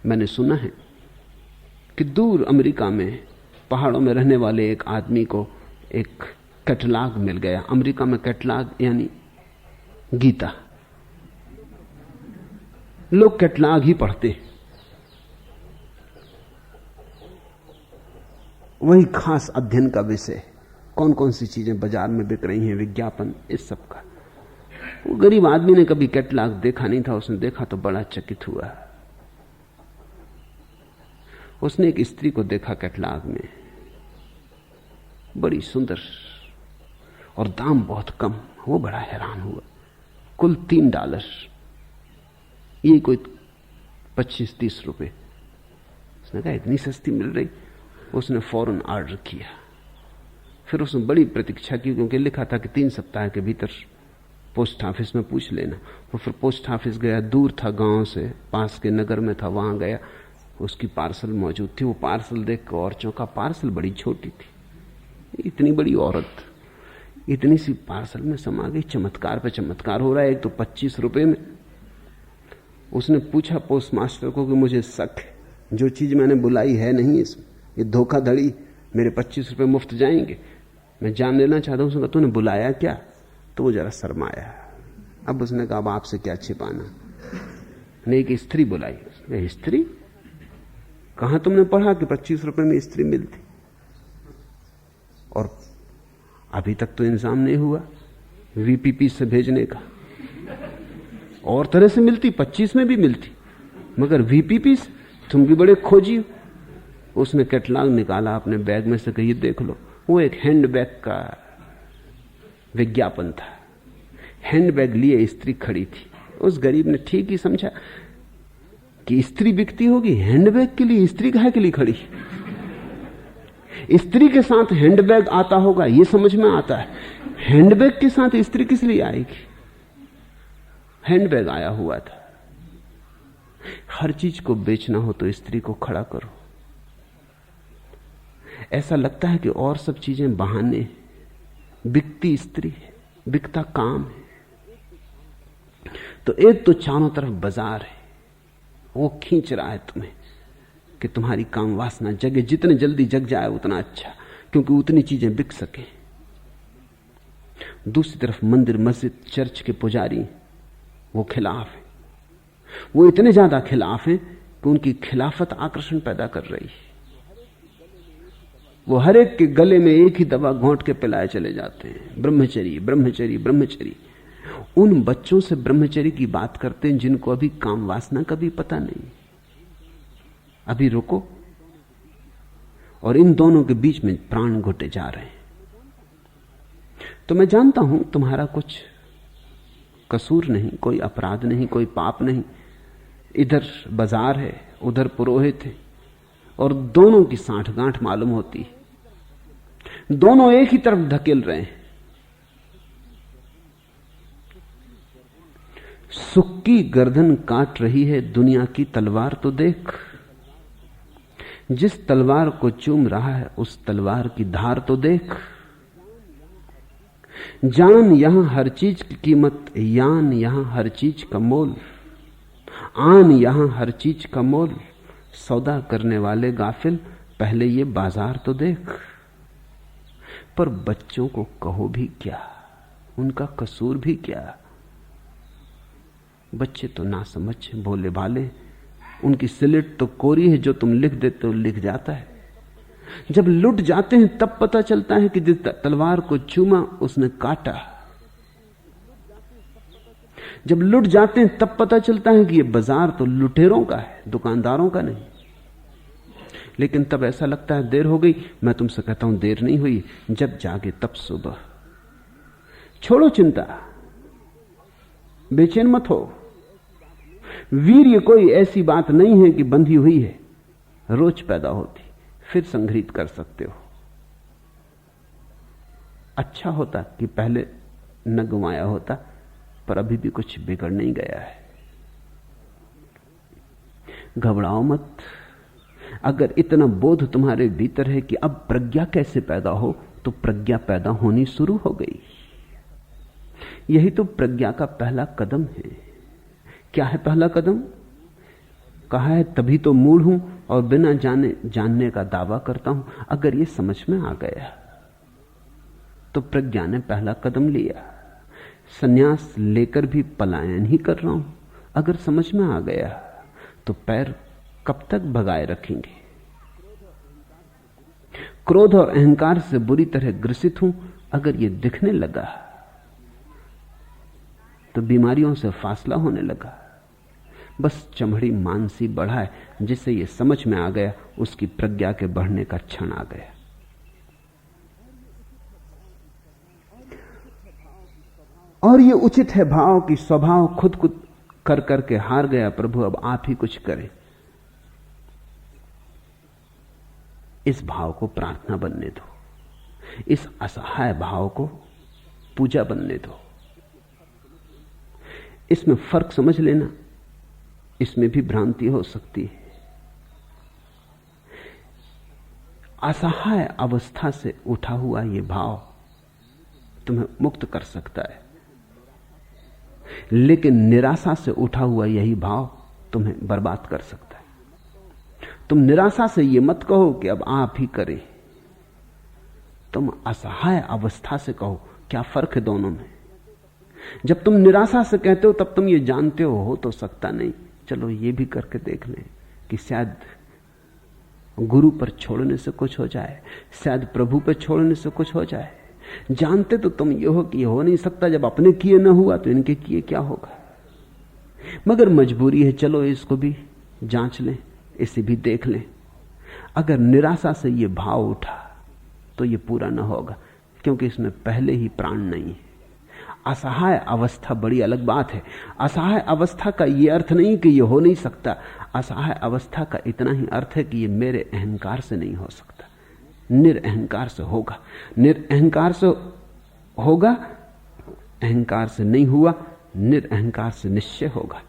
मैंने सुना है कि दूर अमेरिका में पहाड़ों में रहने वाले एक आदमी को एक कैटलॉग मिल गया। अमेरिका में कैटलॉग यानी गीता। लोग कैटलॉग ही पढ़ते, वही खास अध्ययन का विषय। कौन कौन सी चीजें बाजार में बिक रही हैं, विज्ञापन, इस सब का। वो गरीब आदमी ने कभी कैटलॉग देखा नहीं था, उसने देखा तो बड़ा चकित हुआ। उसने एक स्त्री को देखा कैटलॉग में, बड़ी सुंदर और दाम बहुत कम। वो बड़ा हैरान हुआ। कुल $3, ये कोई 25-30 रुपए। उसने कहा इतनी सस्ती मिल रही। उसने फौरन ऑर्डर किया। फिर उसने बड़ी प्रतीक्षा की, क्योंकि लिखा था कि 3 सप्ताह के भीतर पोस्ट ऑफिस में पूछ लेना। वो फिर पोस्ट ऑफिस गया, दूर था गांव से, पास के नगर में था, वहां गया। उसकी पार्सल मौजूद थी। वो पार्सल देख कर और चौंका। पार्सल बड़ी छोटी थी। इतनी बड़ी औरत इतनी सी पार्सल में समा गई। चमत्कार पे चमत्कार हो रहा है। एक तो 25 रुपए में। उसने पूछा पोस्ट मास्टर को कि मुझे शक है, जो चीज मैंने बुलाई है नहीं इसमें, ये धोखाधड़ी, मेरे 25 रुपए मुफ्त जाएंगे। मैं जान लेना चाहता हूं। उसने कहा तूने बुलाया क्या? तो वो जरा शर्माया। अब उसने कहा अब आपसे क्या छिपाना। ने एक स्त्री बुलाई। स्त्री? कहां तुमने पढ़ा कि 25 रुपए में स्त्री मिलती? और अभी तक तो इंतजाम नहीं हुआ वीपीपी से भेजने का। और तरह से मिलती, 25 में भी मिलती, मगर वीपीपी से तुम भी बड़े खोजी। उसने कैटलॉग निकाला अपने बैग में से, कही देख लो। वो एक हैंडबैग का विज्ञापन था। हैंडबैग लिए स्त्री खड़ी थी। उस गरीब ने ठीक ही समझा कि स्त्री बिकती होगी, हैंडबैग के लिए स्त्री काहे के लिए खड़ी? स्त्री के साथ हैंडबैग आता होगा, ये समझ में आता है। हैंडबैग के साथ स्त्री किस लिए आएगी? हैंडबैग आया हुआ था। हर चीज को बेचना हो तो स्त्री को खड़ा करो। ऐसा लगता है कि और सब चीजें बहाने हैं। बिकती स्त्री है, बिकता काम है। तो एक तो चारों तरफ बाजार है, वो खींच रहा है तुम्हें कि तुम्हारी काम वासना जगे, जितने जल्दी जग जाए उतना अच्छा, क्योंकि उतनी चीजें बिक सके। दूसरी तरफ मंदिर, मस्जिद, चर्च के पुजारी वो खिलाफ है। वो इतने ज्यादा खिलाफ हैं कि उनकी खिलाफत आकर्षण पैदा कर रही है। वो हर एक के गले में एक ही दवा घोंट के पिलाए चले जाते हैं, ब्रह्मचर्य ब्रह्मचर्य ब्रह्मचर्य। उन बच्चों से ब्रह्मचर्य की बात करते हैं जिनको अभी काम वासना का भी पता नहीं। अभी रुको। और इन दोनों के बीच में प्राण घुटे जा रहे हैं। तो मैं जानता हूं तुम्हारा कुछ कसूर नहीं, कोई अपराध नहीं, कोई पाप नहीं। इधर बाजार है, उधर पुरोहित है, और दोनों की साठगांठ मालूम होती है। दोनों एक ही तरफ धकेल रहे हैं। सुख की गर्दन काट रही है दुनिया की तलवार, तो देख। जिस तलवार को चूम रहा है उस तलवार की धार तो देख। जान यहां हर चीज की कीमत, यान यहां हर चीज का मोल, आन यहां हर चीज का मोल। सौदा करने वाले गाफिल, पहले ये बाजार तो देख। पर बच्चों को कहो भी क्या, उनका कसूर भी क्या। बच्चे तो ना समझ भोले भाले, उनकी स्लेट तो कोरी है, जो तुम लिख देते हो लिख जाता है। जब लुट जाते हैं तब पता चलता है कि जिस तलवार को चूमा उसने काटा। जब लुट जाते हैं तब पता चलता है कि यह बाजार तो लुटेरों का है, दुकानदारों का नहीं। लेकिन तब ऐसा लगता है देर हो गई। मैं तुमसे कहता हूं देर नहीं हुई, जब जागे तब सुबह। छोड़ो चिंता, बेचैन मत हो। वीर्य कोई ऐसी बात नहीं है कि बंधी हुई है, रोज पैदा होती, फिर संग्रहित कर सकते हो। अच्छा होता कि पहले न गंवाया होता, पर अभी भी कुछ बिगड़ नहीं गया है। घबराओ मत। अगर इतना बोध तुम्हारे भीतर है कि अब प्रज्ञा कैसे पैदा हो, तो प्रज्ञा पैदा होनी शुरू हो गई। यही तो प्रज्ञा का पहला कदम है। क्या है पहला कदम? कहा है तभी तो मूढ़ हूं और बिना जाने जानने का दावा करता हूं। अगर ये समझ में आ गया तो प्रज्ञा ने पहला कदम लिया। संन्यास लेकर भी पलायन ही कर रहा हूं। अगर समझ में आ गया तो पैर कब तक भगाए रखेंगे? क्रोध और अहंकार से बुरी तरह ग्रसित हूं। अगर ये दिखने लगा तो बीमारियों से फासला होने लगा। बस चमड़ी मानसी बढ़ा है। जिसे ये समझ में आ गया उसकी प्रज्ञा के बढ़ने का क्षण आ गया। और ये उचित है भाव की स्वभाव खुद कर करके हार गया। प्रभु अब आप ही कुछ करें। इस भाव को प्रार्थना बनने दो, इस असहाय भाव को पूजा बनने दो। इसमें फर्क समझ लेना, इसमें भी भ्रांति हो सकती है। असहाय अवस्था से उठा हुआ यह भाव तुम्हें मुक्त कर सकता है, लेकिन निराशा से उठा हुआ यही भाव तुम्हें बर्बाद कर सकता है। तुम निराशा से यह मत कहो कि अब आप ही करें, तुम असहाय अवस्था से कहो। क्या फर्क है दोनों में? जब तुम निराशा से कहते हो तब तुम ये जानते हो तो सकता नहीं। चलो ये भी करके देख लें कि शायद गुरु पर छोड़ने से कुछ हो जाए, शायद प्रभु पर छोड़ने से कुछ हो जाए। जानते तो तुम ये हो कि ये हो नहीं सकता। जब अपने किए न हुआ तो इनके किए क्या होगा? मगर मजबूरी है, चलो इसको भी जांच लें, इसे भी देख लें। अगर निराशा से ये भाव उठा तो ये पूरा न होगा, क्योंकि इसमें पहले ही प्राण नहीं है। असहाय अवस्था बड़ी अलग बात है। असहाय अवस्था का यह अर्थ नहीं कि यह हो नहीं सकता। असहाय अवस्था का इतना ही अर्थ है कि यह मेरे अहंकार से नहीं हो सकता, निरअहंकार से होगा। निरअहंकार से होगा, अहंकार से नहीं हुआ, निरअहंकार से निश्चय होगा।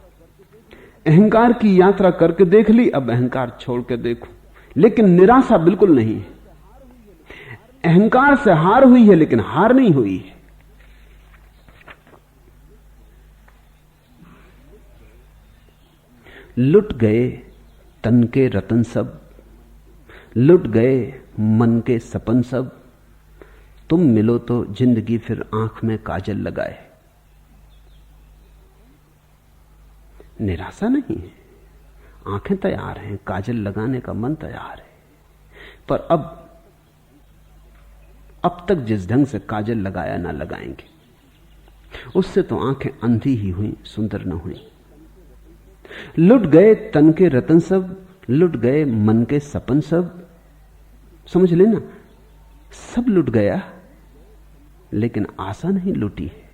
अहंकार की यात्रा करके देख ली, अब अहंकार छोड़ के देखो। लेकिन निराशा बिल्कुल नहीं है। अहंकार से हार हुई है, लेकिन हार नहीं हुई है। लुट गए तन के रतन सब, लुट गए मन के सपन सब, तुम मिलो तो जिंदगी फिर आंख में काजल लगाए। निराशा नहीं है, आंखें तैयार हैं, काजल लगाने का मन तैयार है, पर अब तक जिस ढंग से काजल लगाया ना लगाएंगे, उससे तो आंखें अंधी ही हुई, सुंदर न हुई। लुट गए तन के रतन सब, लुट गए मन के सपन सब। समझ लेना, सब लुट गया लेकिन आशा नहीं लुटी है।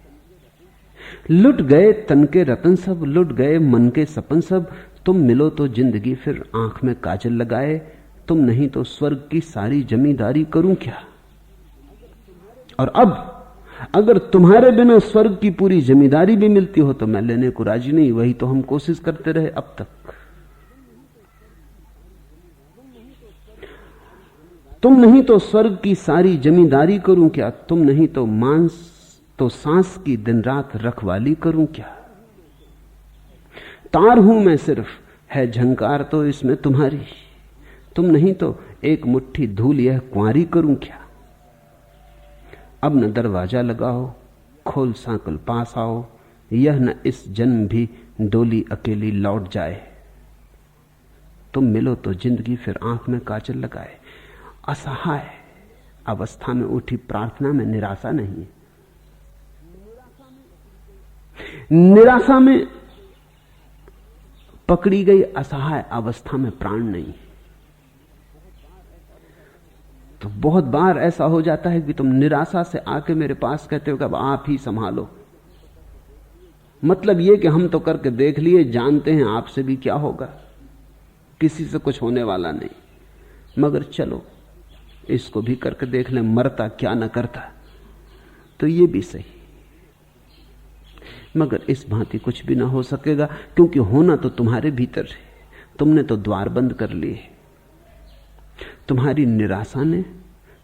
लुट गए तन के रतन सब, लुट गए मन के सपन सब, तुम मिलो तो जिंदगी फिर आंख में काजल लगाए। तुम नहीं तो स्वर्ग की सारी जमींदारी करूं क्या। और अब अगर तुम्हारे बिना स्वर्ग की पूरी जमींदारी भी मिलती हो तो मैं लेने को राजी नहीं। वही तो हम कोशिश करते रहे अब तक। तुम नहीं तो स्वर्ग की सारी जमींदारी करूं क्या, तुम नहीं तो मांस तो सांस की दिन रात रखवाली करूं क्या। तार हूं मैं सिर्फ, है झंकार तो इसमें तुम्हारी, तुम नहीं तो एक मुट्ठी धूल यह कुंवारी करूं क्या। अब न दरवाजा लगाओ, खोल सांकल पास आओ, यह न इस जन्म भी डोली अकेली लौट जाए। तुम मिलो तो जिंदगी फिर आंख में काजल लगाए। असहाय अवस्था में उठी प्रार्थना में निराशा नहीं है। निराशा में पकड़ी गई असहाय अवस्था में प्राण नहीं है। तो बहुत बार ऐसा हो जाता है कि तुम निराशा से आके मेरे पास कहते हो कि अब आप ही संभालो। मतलब यह कि हम तो करके देख लिए, जानते हैं आपसे भी क्या होगा, किसी से कुछ होने वाला नहीं, मगर चलो इसको भी करके देख लें, मरता क्या न करता। तो ये भी सही, मगर इस भांति कुछ भी ना हो सकेगा, क्योंकि होना तो तुम्हारे भीतर है। तुमने तो द्वार बंद कर लिए। तुम्हारी निराशा ने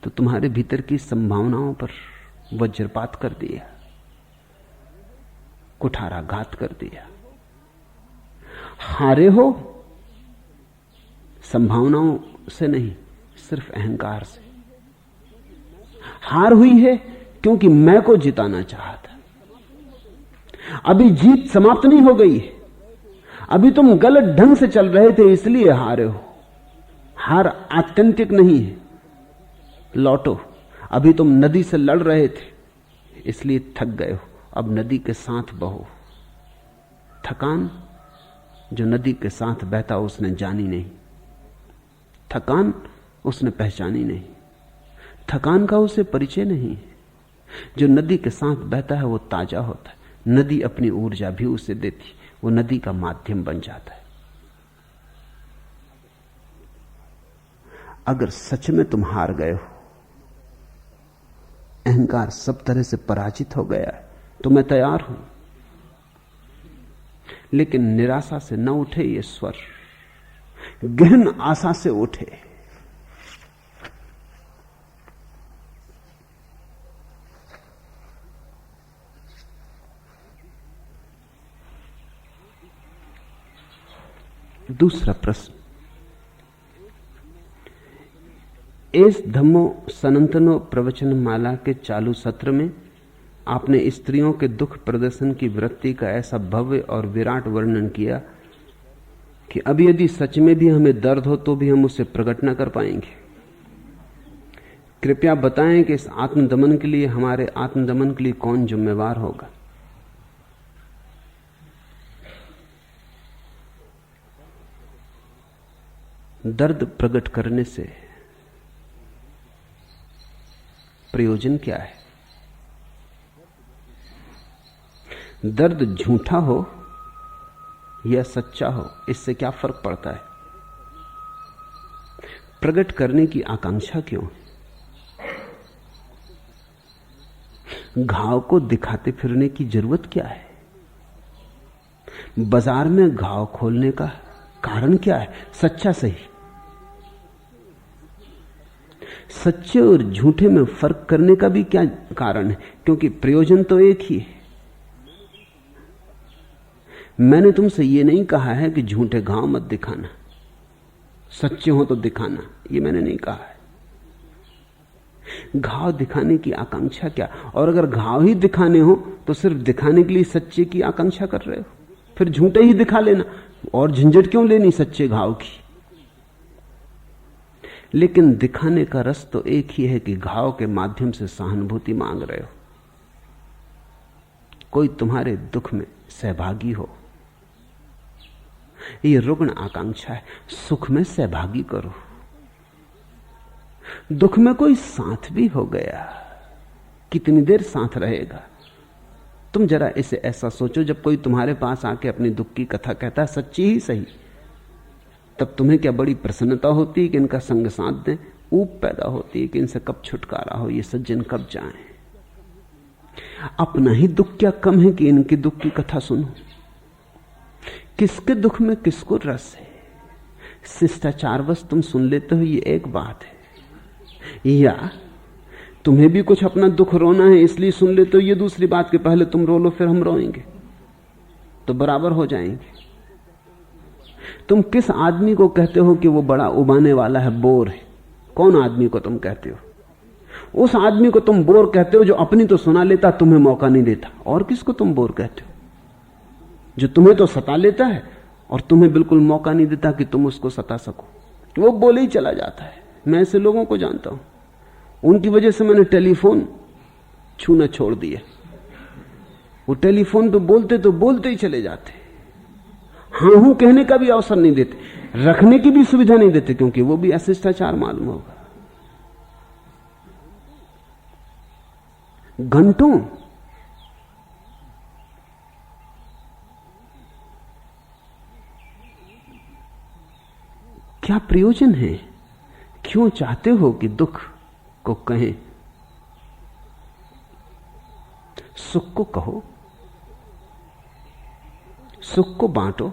तो तुम्हारे भीतर की संभावनाओं पर वज्रपात कर दिया, कुठाराघात कर दिया। हारे हो संभावनाओं से नहीं, सिर्फ अहंकार से। हार हुई है क्योंकि मैं को जिताना चाहा था। अभी जीत समाप्त नहीं हो गई है, अभी तुम गलत ढंग से चल रहे थे इसलिए हारे हो। हार आत्यंतिक नहीं है, लौटो। अभी तुम नदी से लड़ रहे थे इसलिए थक गए हो, अब नदी के साथ बहो। थकान जो नदी के साथ बहता उसने जानी नहीं, थकान उसने पहचानी नहीं, थकान का उसे परिचय नहीं। जो नदी के साथ बहता है वो ताजा होता है। नदी अपनी ऊर्जा भी उसे देती, वो नदी का माध्यम बन जाता है। अगर सच में तुम हार गए हो, अहंकार सब तरह से पराजित हो गया है, तो मैं तैयार हूं। लेकिन निराशा से न उठे ये स्वर, गहन आशा से उठे। दूसरा प्रश्न, एस धम्मो सनातनो प्रवचन माला के चालू सत्र में आपने स्त्रियों के दुख प्रदर्शन की वृत्ति का ऐसा भव्य और विराट वर्णन किया कि अब यदि सच में भी हमें दर्द हो तो भी हम उसे प्रकट न कर पाएंगे। कृपया बताएं कि इस आत्मदमन के लिए, हमारे आत्मदमन के लिए कौन जिम्मेवार होगा। दर्द प्रकट करने से प्रयोजन क्या है। दर्द झूठा हो या सच्चा हो, इससे क्या फर्क पड़ता है। प्रकट करने की आकांक्षा क्यों है। घाव को दिखाते फिरने की जरूरत क्या है। बाजार में घाव खोलने का कारण क्या है। सच्चा सही, सच्चे और झूठे में फर्क करने का भी क्या कारण है? क्योंकि प्रयोजन तो एक ही है। मैंने तुमसे यह नहीं कहा है कि झूठे घाव मत दिखाना, सच्चे हो तो दिखाना, ये मैंने नहीं कहा है। घाव दिखाने की आकांक्षा क्या? और अगर घाव ही दिखाने हो तो सिर्फ दिखाने के लिए सच्चे की आकांक्षा कर रहे हो, फिर झूठे ही दिखा लेना, और झंझट क्यों लेनी सच्चे घाव की? लेकिन दिखाने का रस तो एक ही है कि घाव के माध्यम से सहानुभूति मांग रहे हो, कोई तुम्हारे दुख में सहभागी हो। यह रुग्ण आकांक्षा है। सुख में सहभागी करो, दुख में कोई साथ भी हो गया, कितनी देर साथ रहेगा? तुम जरा इसे ऐसा सोचो, जब कोई तुम्हारे पास आके अपनी दुख की कथा कहता है, सच्ची ही सही, तब तुम्हें क्या बड़ी प्रसन्नता होती है कि इनका संग साथ दें? ऊब पैदा होती है कि इनसे कब छुटकारा हो, ये सज्जन कब जाएं। अपना ही दुख क्या कम है कि इनके दुख की कथा सुनो? किसके दुख में किसको रस है? शिष्टाचारवश तुम सुन लेते हो, ये एक बात है, या तुम्हें भी कुछ अपना दुख रोना है इसलिए सुन लेते हो, ये दूसरी बात कि पहले तुम रो लो फिर हम रोएंगे, तो बराबर हो जाएंगे। तुम किस आदमी को कहते हो कि वो बड़ा उबाने वाला है, बोर है? कौन आदमी को तुम कहते हो? उस आदमी को तुम बोर कहते हो जो अपनी तो सुना लेता, तुम्हें मौका नहीं देता। और किसको तुम बोर कहते हो? जो तुम्हें तो सता लेता है और तुम्हें बिल्कुल मौका नहीं देता कि तुम उसको सता सको, वो बोले ही चला जाता है। मैं ऐसे लोगों को जानता हूं, उनकी वजह से मैंने टेलीफोन छूना छोड़ दिया। वो टेलीफोन पे बोलते तो बोलते ही चले जाते, हां हूं कहने का भी अवसर नहीं देते, रखने की भी सुविधा नहीं देते, क्योंकि वो भी अशिष्टाचार मालूम होगा। घंटों क्या प्रयोजन है? क्यों चाहते हो कि दुख को कहें? सुख को कहो, सुख को बांटो।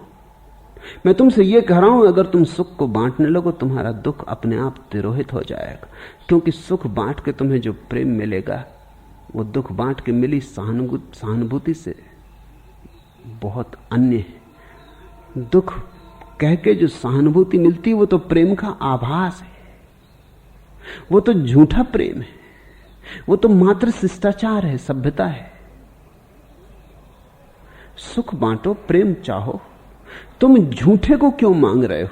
मैं तुमसे यह कह रहा हूं, अगर तुम सुख को बांटने लगो तुम्हारा दुख अपने आप तिरोहित हो जाएगा, क्योंकि सुख बांट के तुम्हें जो प्रेम मिलेगा वो दुख बांट के मिली सहानुभूति से बहुत अन्य है। दुख कह के जो सहानुभूति मिलती है वो तो प्रेम का आभास है, वो तो झूठा प्रेम है, वो तो मात्र शिष्टाचार है, सभ्यता है। सुख बांटो, प्रेम चाहो, तुम झूठे को क्यों मांग रहे हो?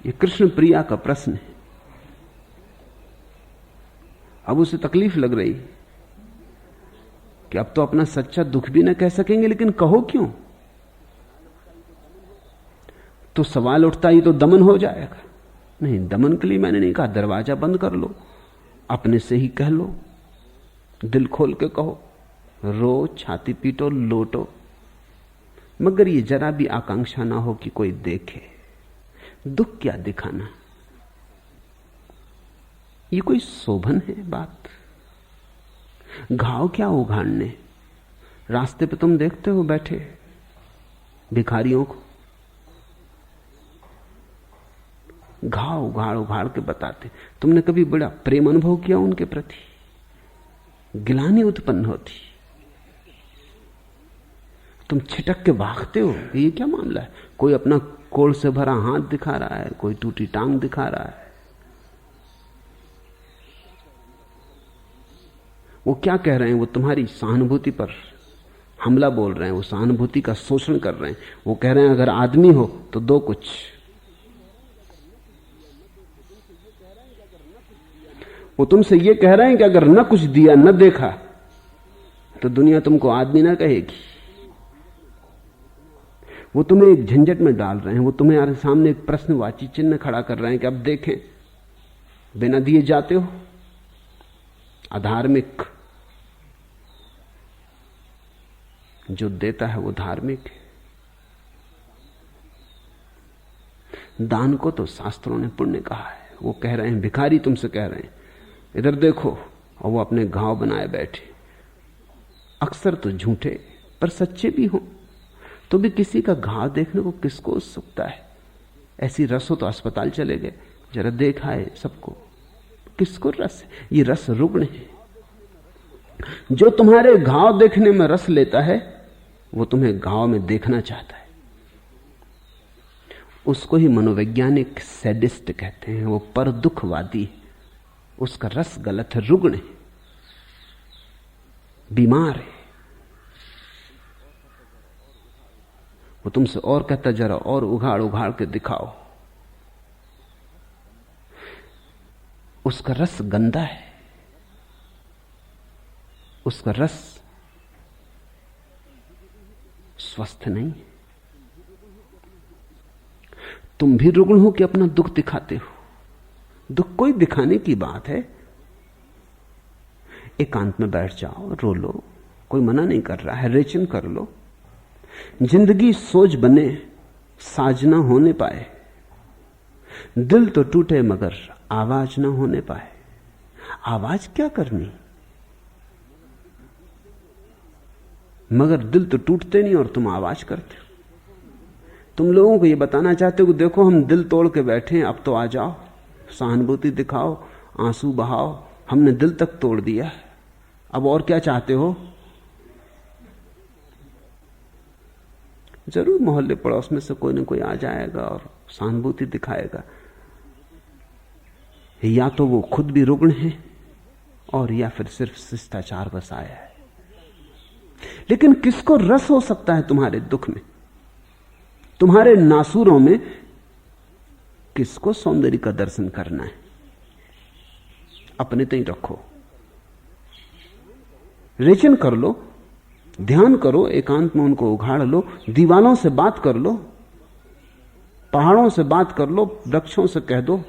ये कृष्ण प्रिया का प्रश्न है। अब उसे तकलीफ लग रही कि अब तो अपना सच्चा दुख भी ना कह सकेंगे, लेकिन कहो क्यों? तो सवाल उठता ही तो दमन हो जाएगा। नहीं, दमन के लिए मैंने नहीं कहा, दरवाजा बंद कर लो, अपने से ही कह लो, दिल खोल के कहो, रो, छाती पीटो, लोटो, मगर ये जरा भी आकांक्षा ना हो कि कोई देखे। दुख क्या दिखाना? ये कोई शोभन है बात? घाव क्या उघाड़ने? रास्ते पे तुम देखते हो बैठे भिखारियों को, घाव उघाड़ उघाड़ के बताते। तुमने कभी बड़ा प्रेम अनुभव किया उनके प्रति? गिलानी उत्पन्न होती, तुम छिटक के भागते हो। ये क्या मामला है? कोई अपना कोड़ से भरा हाथ दिखा रहा है, कोई टूटी टांग दिखा रहा है। वो क्या कह रहे हैं? वो तुम्हारी सहानुभूति पर हमला बोल रहे हैं, वो सहानुभूति का शोषण कर रहे हैं। वो कह रहे हैं अगर आदमी हो तो दो कुछ। वो तुमसे ये कह रहे हैं कि अगर न कुछ दिया, न देखा, तो दुनिया तुमको आदमी ना कहेगी। वो तुम्हें एक झंझट में डाल रहे हैं, वो तुम्हें सामने एक प्रश्नवाची चिन्ह खड़ा कर रहे हैं कि अब देखें, बिना दिए जाते हो, अधार्मिक। जो देता है वो धार्मिक है। दान को तो शास्त्रों ने पुण्य कहा है। वो कह रहे हैं, भिखारी तुमसे कह रहे हैं इधर देखो, और वो अपने घाव बनाए बैठे, अक्सर तो झूठे पर सच्चे भी हो, तो भी किसी का घाव देखने को किसको उत्सुकता है? ऐसी रस हो तो अस्पताल चले गए, जरा देखा है सबको। किसको रस है? ये रस रुग्ण है। जो तुम्हारे घाव देखने में रस लेता है वो तुम्हें घाव में देखना चाहता है। उसको ही मनोवैज्ञानिक सैडिस्ट कहते हैं। वो पर दुखवादी है, उसका रस गलत है, रुग्ण है, बीमार है। वो तुमसे और कहता जरा और उघाड़ उघाड़ के दिखाओ। उसका रस गंदा है, उसका रस स्वस्थ नहीं। तुम भी रुग्ण हो कि अपना दुख दिखाते हो? दुख कोई दिखाने की बात है। एकांत में बैठ जाओ, रो लो, कोई मना नहीं कर रहा है, रेचन कर लो। जिंदगी सोच बने, साज ना होने पाए। दिल तो टूटे मगर आवाज ना होने पाए। आवाज क्या करनी? मगर दिल तो टूटते नहीं और तुम आवाज करते हो। तुम लोगों को यह बताना चाहते हो कि देखो हम दिल तोड़ के बैठे हैं, अब तो आ जाओ, सहानुभूति दिखाओ, आंसू बहाओ। हमने दिल तक तोड़ दिया, अब और क्या चाहते हो? जरूर मोहल्ले पड़ोस में से कोई ना कोई आ जाएगा और सहानुभूति दिखाएगा। या तो वो खुद भी रुग्ण है और या फिर सिर्फ शिष्टाचार बस आया है। लेकिन किसको रस हो सकता है तुम्हारे दुख में, तुम्हारे नासूरों में? किसको सौंदर्य का दर्शन करना है? अपने तय रखो, रेचन कर लो, ध्यान करो, एकांत में उनको उघाड़ लो, दीवालों से बात कर लो, पहाड़ों से बात कर लो, वृक्षों से कह दो,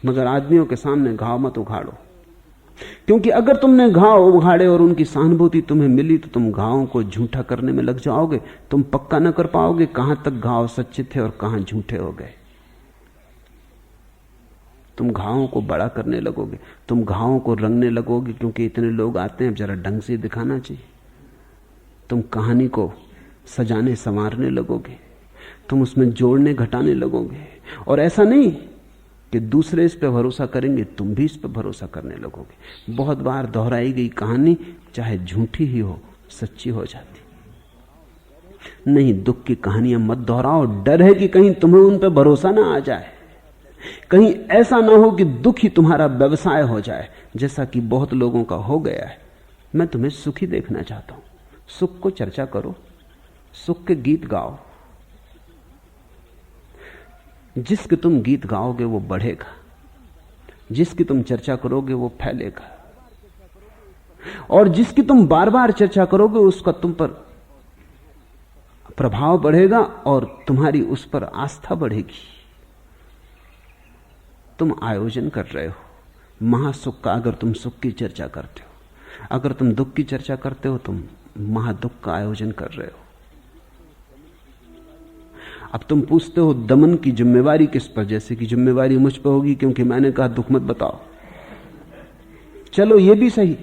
मगर आदमियों के सामने घाव मत उघाड़ो। क्योंकि अगर तुमने घाव उघाड़े और उनकी सहानुभूति तुम्हें मिली तो तुम घावों को झूठा करने में लग जाओगे। तुम पक्का न कर पाओगे कहां तक घाव सच्चे थे और कहां झूठे हो गए। तुम घावों को बड़ा करने लगोगे, तुम घावों को रंगने लगोगे, क्योंकि इतने लोग आते हैं, जरा ढंग से दिखाना चाहिए। तुम कहानी को सजाने संवारने लगोगे, तुम उसमें जोड़ने घटाने लगोगे। और ऐसा नहीं कि दूसरे इस पे भरोसा करेंगे, तुम भी इस पे भरोसा करने लगोगे। बहुत बार दोहराई गई कहानी चाहे झूठी ही हो, सच्ची हो जाती। नहीं, दुख की कहानियां मत दोहराओ। डर है कि कहीं तुम्हें उन पे भरोसा ना आ जाए, कहीं ऐसा ना हो कि दुख ही तुम्हारा व्यवसाय हो जाए, जैसा कि बहुत लोगों का हो गया है। मैं तुम्हें सुखी देखना चाहता हूं। सुख को चर्चा करो, सुख के गीत गाओ। जिसके तुम गीत गाओगे वो बढ़ेगा, जिसकी तुम चर्चा करोगे वो फैलेगा, और जिसकी तुम बार बार चर्चा करोगे उसका तुम पर प्रभाव बढ़ेगा और तुम्हारी उस पर आस्था बढ़ेगी। तुम आयोजन कर रहे हो महासुख का अगर तुम सुख की चर्चा करते हो। अगर तुम दुख की चर्चा करते हो तुम महादुख का आयोजन कर रहे हो। अब तुम पूछते हो दमन की जिम्मेवारी किस पर? जैसे कि जिम्मेवारी मुझ पर होगी क्योंकि मैंने कहा दुख मत बताओ। चलो ये भी सही,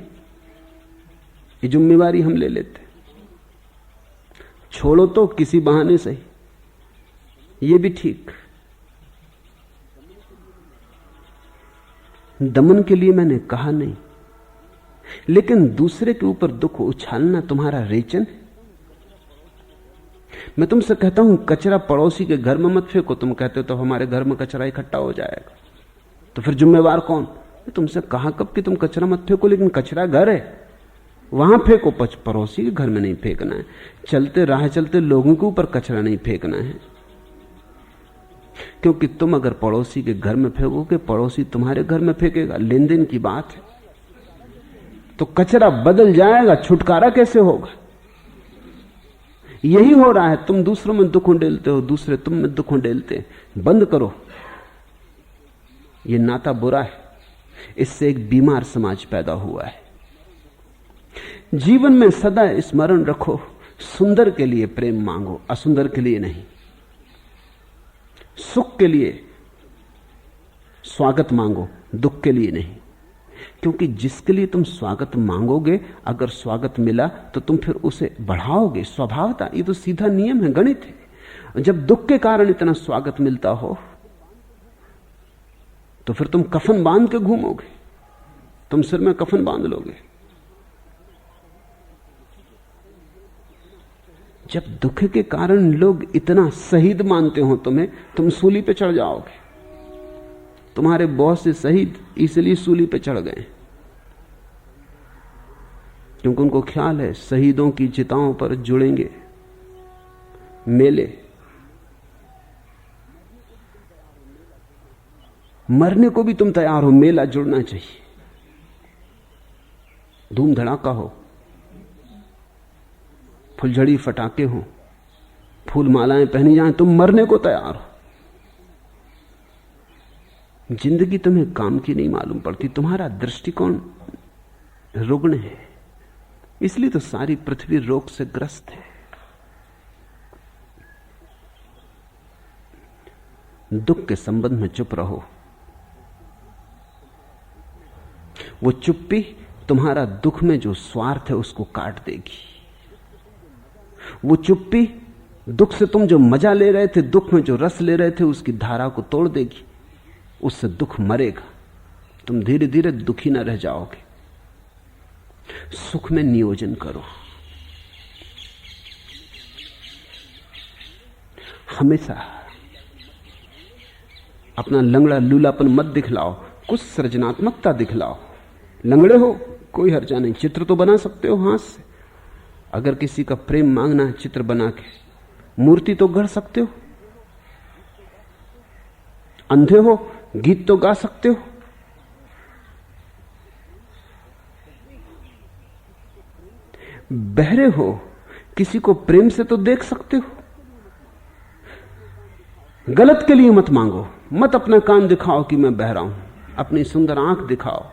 ये जिम्मेवारी हम ले लेते, छोड़ो तो किसी बहाने सही, ये भी ठीक। दमन के लिए मैंने कहा नहीं, लेकिन दूसरे के ऊपर दुख उछालना तुम्हारा रेचन है। मैं तुमसे कहता हूं कचरा पड़ोसी के घर में मत फेंको, तुम कहते हो तो हमारे घर में कचरा इकट्ठा हो जाएगा, तो फिर जिम्मेवार कौन? तुमसे कहा कब कि तुम कचरा मत फेंको, लेकिन कचरा घर है वहां फेंको, पड़ोसी के घर में नहीं फेंकना है। चलते राह चलते लोगों के ऊपर कचरा नहीं फेंकना है, क्योंकि तुम अगर पड़ोसी के घर में फेंकोगे पड़ोसी तुम्हारे घर में फेंकेगा। लेन देन की बात है, तो कचरा बदल जाएगा, छुटकारा कैसे होगा? यही हो रहा है, तुम दूसरों में दुख उंडेलते हो, दूसरे तुम में दुख उंडेलते। बंद करो, यह नाता बुरा है, इससे एक बीमार समाज पैदा हुआ है। जीवन में सदा स्मरण रखो, सुंदर के लिए प्रेम मांगो, असुंदर के लिए नहीं। सुख के लिए स्वागत मांगो, दुख के लिए नहीं। क्योंकि जिसके लिए तुम स्वागत मांगोगे, अगर स्वागत मिला तो तुम फिर उसे बढ़ाओगे स्वभावता। ये तो सीधा नियम है, गणित है। जब दुख के कारण इतना स्वागत मिलता हो तो फिर तुम कफन बांध के घूमोगे, तुम सिर में कफन बांध लोगे। जब दुख के कारण लोग इतना शहीद मानते हो तुम्हें, तुम सूली पे चढ़ जाओगे। तुम्हारे बहुत से शहीद इसलिए सूली पे चढ़ गए क्योंकि उनको ख्याल है शहीदों की चिताओं पर जुड़ेंगे मेले। मरने को भी तुम तैयार हो, मेला जुड़ना चाहिए, धूम धड़ाका हो, फुलझड़ी फटाके हो, फूल मालाएं पहनी जाएं, तुम मरने को तैयार हो। जिंदगी तुम्हें काम की नहीं मालूम पड़ती, तुम्हारा दृष्टिकोण रुग्ण है, इसलिए तो सारी पृथ्वी रोग से ग्रस्त है। दुख के संबंध में चुप रहो। वो चुप्पी तुम्हारा दुख में जो स्वार्थ है उसको काट देगी। वो चुप्पी दुख से तुम जो मजा ले रहे थे, दुख में जो रस ले रहे थे, उसकी धारा को तोड़ देगी। उससे दुख मरेगा, तुम धीरे धीरे दुखी न रह जाओगे। सुख में नियोजन करो। हमेशा अपना लंगड़ा लूलापन मत दिखलाओ, कुछ सृजनात्मकता दिखलाओ। लंगड़े हो कोई हर्जा नहीं, चित्र तो बना सकते हो हाथ से। अगर किसी का प्रेम मांगना है, चित्र बना के मूर्ति तो गढ़ सकते हो। अंधे हो गीत तो गा सकते हो। बहरे हो किसी को प्रेम से तो देख सकते हो। गलत के लिए मत मांगो, मत अपना कान दिखाओ कि मैं बहरा हूं, अपनी सुंदर आंख दिखाओ।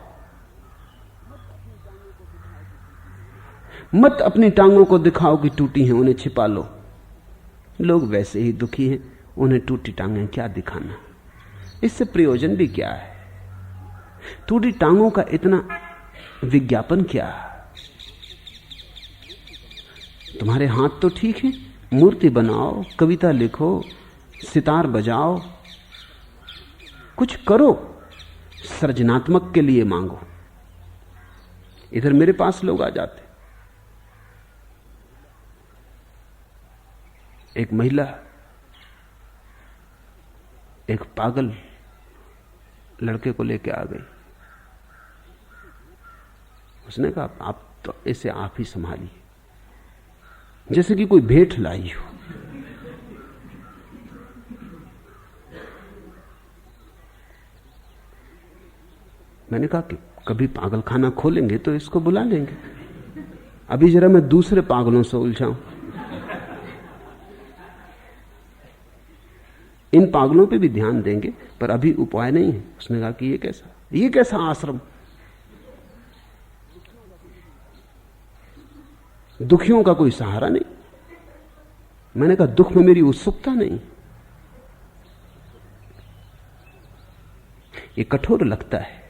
मत अपनी टांगों को दिखाओ कि टूटी हैं, उन्हें छिपा लो। लोग वैसे ही दुखी हैं, उन्हें टूटी टांगें क्या दिखाना, इससे प्रयोजन भी क्या है। टूटी टांगों का इतना विज्ञापन क्या। तुम्हारे हाथ तो ठीक है, मूर्ति बनाओ, कविता लिखो, सितार बजाओ, कुछ करो, सृजनात्मक के लिए मांगो। इधर मेरे पास लोग आ जाते। एक महिला एक पागल लड़के को लेके आ गई। उसने कहा आप तो इसे आप ही संभालिए, जैसे कि कोई भेंट लाई हो। मैंने कहा कि कभी पागल खाना खोलेंगे तो इसको बुला लेंगे, अभी जरा मैं दूसरे पागलों से उलझाऊं। इन पागलों पे भी ध्यान देंगे, पर अभी उपाय नहीं है। उसने कहा कि ये कैसा आश्रम, दुखियों का कोई सहारा नहीं। मैंने कहा दुख में मेरी उत्सुकता नहीं। ये कठोर लगता है,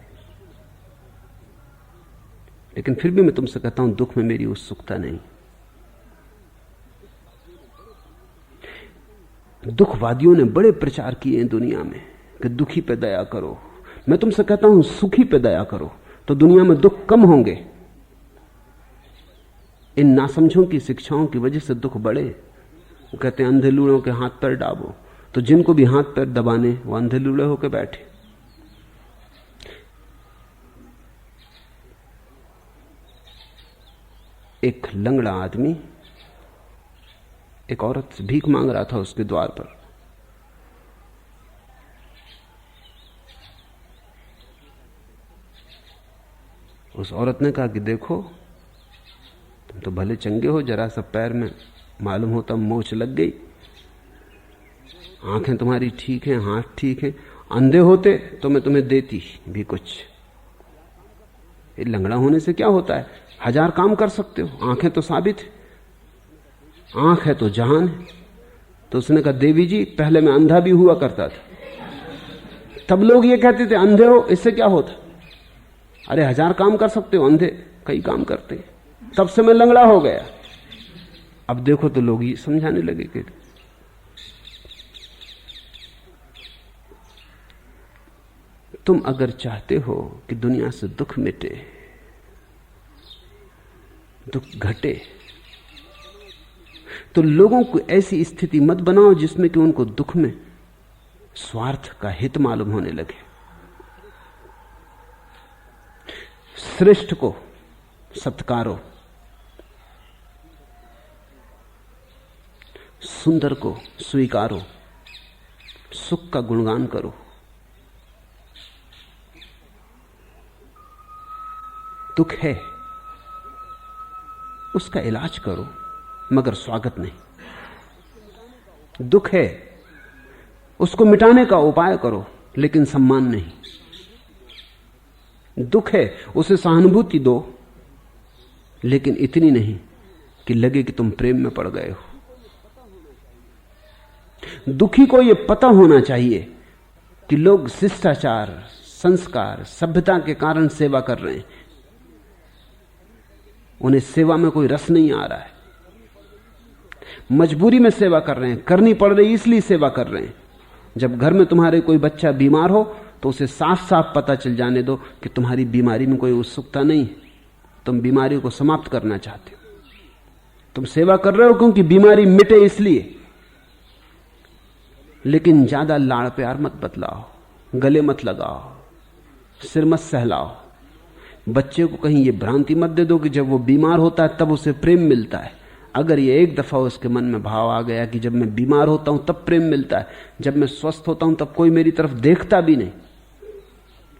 लेकिन फिर भी मैं तुमसे कहता हूं दुख में मेरी उत्सुकता नहीं। दुखवादियों ने बड़े प्रचार किए हैं दुनिया में कि दुखी पे दया करो। मैं तुमसे कहता हूं सुखी पे दया करो, तो दुनिया में दुख कम होंगे। इन नासमझों की शिक्षाओं की वजह से दुख बढ़े। वो कहते हैं अंधे लूड़ों के हाथ पैर दाबो, तो जिनको भी हाथ पैर दबाने वो अंधे लूड़े होकर बैठे। एक लंगड़ा आदमी एक औरत से भीख मांग रहा था उसके द्वार पर। उस औरत ने कहा कि देखो तुम तो भले चंगे हो, जरा सा पैर में मालूम होता मोच लग गई, आंखें तुम्हारी ठीक हैं, हाथ ठीक हैं, अंधे होते तो मैं तुम्हें देती भी कुछ। ये लंगड़ा होने से क्या होता है, 1000 काम कर सकते हो, आंखें तो साबित है, आंख है तो जहान है। तो उसने कहा देवी जी पहले मैं अंधा भी हुआ करता था, तब लोग ये कहते थे अंधे हो इससे क्या होता, अरे 1000 काम कर सकते हो, अंधे कई काम करते, तब से मैं लंगड़ा हो गया। अब देखो तो लोग ये समझाने लगे कि तुम अगर चाहते हो कि दुनिया से दुख मिटे, दुख घटे, तो लोगों को ऐसी स्थिति मत बनाओ जिसमें कि उनको दुख में स्वार्थ का हित मालूम होने लगे। श्रेष्ठ को सत्कारो, सुंदर को स्वीकारो, सुख का गुणगान करो। दुख है, उसका इलाज करो, मगर स्वागत नहीं। दुख है, उसको मिटाने का उपाय करो, लेकिन सम्मान नहीं। दुख है, उसे सहानुभूति दो, लेकिन इतनी नहीं कि लगे कि तुम प्रेम में पड़ गए हो। दुखी को यह पता होना चाहिए कि लोग शिष्टाचार, संस्कार, सभ्यता के कारण सेवा कर रहे हैं। उन्हें सेवा में कोई रस नहीं आ रहा है, मजबूरी में सेवा कर रहे हैं, करनी पड़ रही इसलिए सेवा कर रहे हैं। जब घर में तुम्हारे कोई बच्चा बीमार हो तो उसे साफ साफ पता चल जाने दो कि तुम्हारी बीमारी में कोई उत्सुकता नहीं है, तुम बीमारी को समाप्त करना चाहते हो। तुम सेवा कर रहे हो क्योंकि बीमारी मिटे इसलिए। लेकिन ज्यादा लाड़ प्यार मत बतलाओ, गले मत लगाओ, सिर मत सहलाओ। बच्चे को कहीं ये भ्रांति मत दे दो कि जब वो बीमार होता है तब उसे प्रेम मिलता है। अगर ये एक दफा उसके मन में भाव आ गया कि जब मैं बीमार होता हूं तब प्रेम मिलता है, जब मैं स्वस्थ होता हूं तब कोई मेरी तरफ देखता भी नहीं,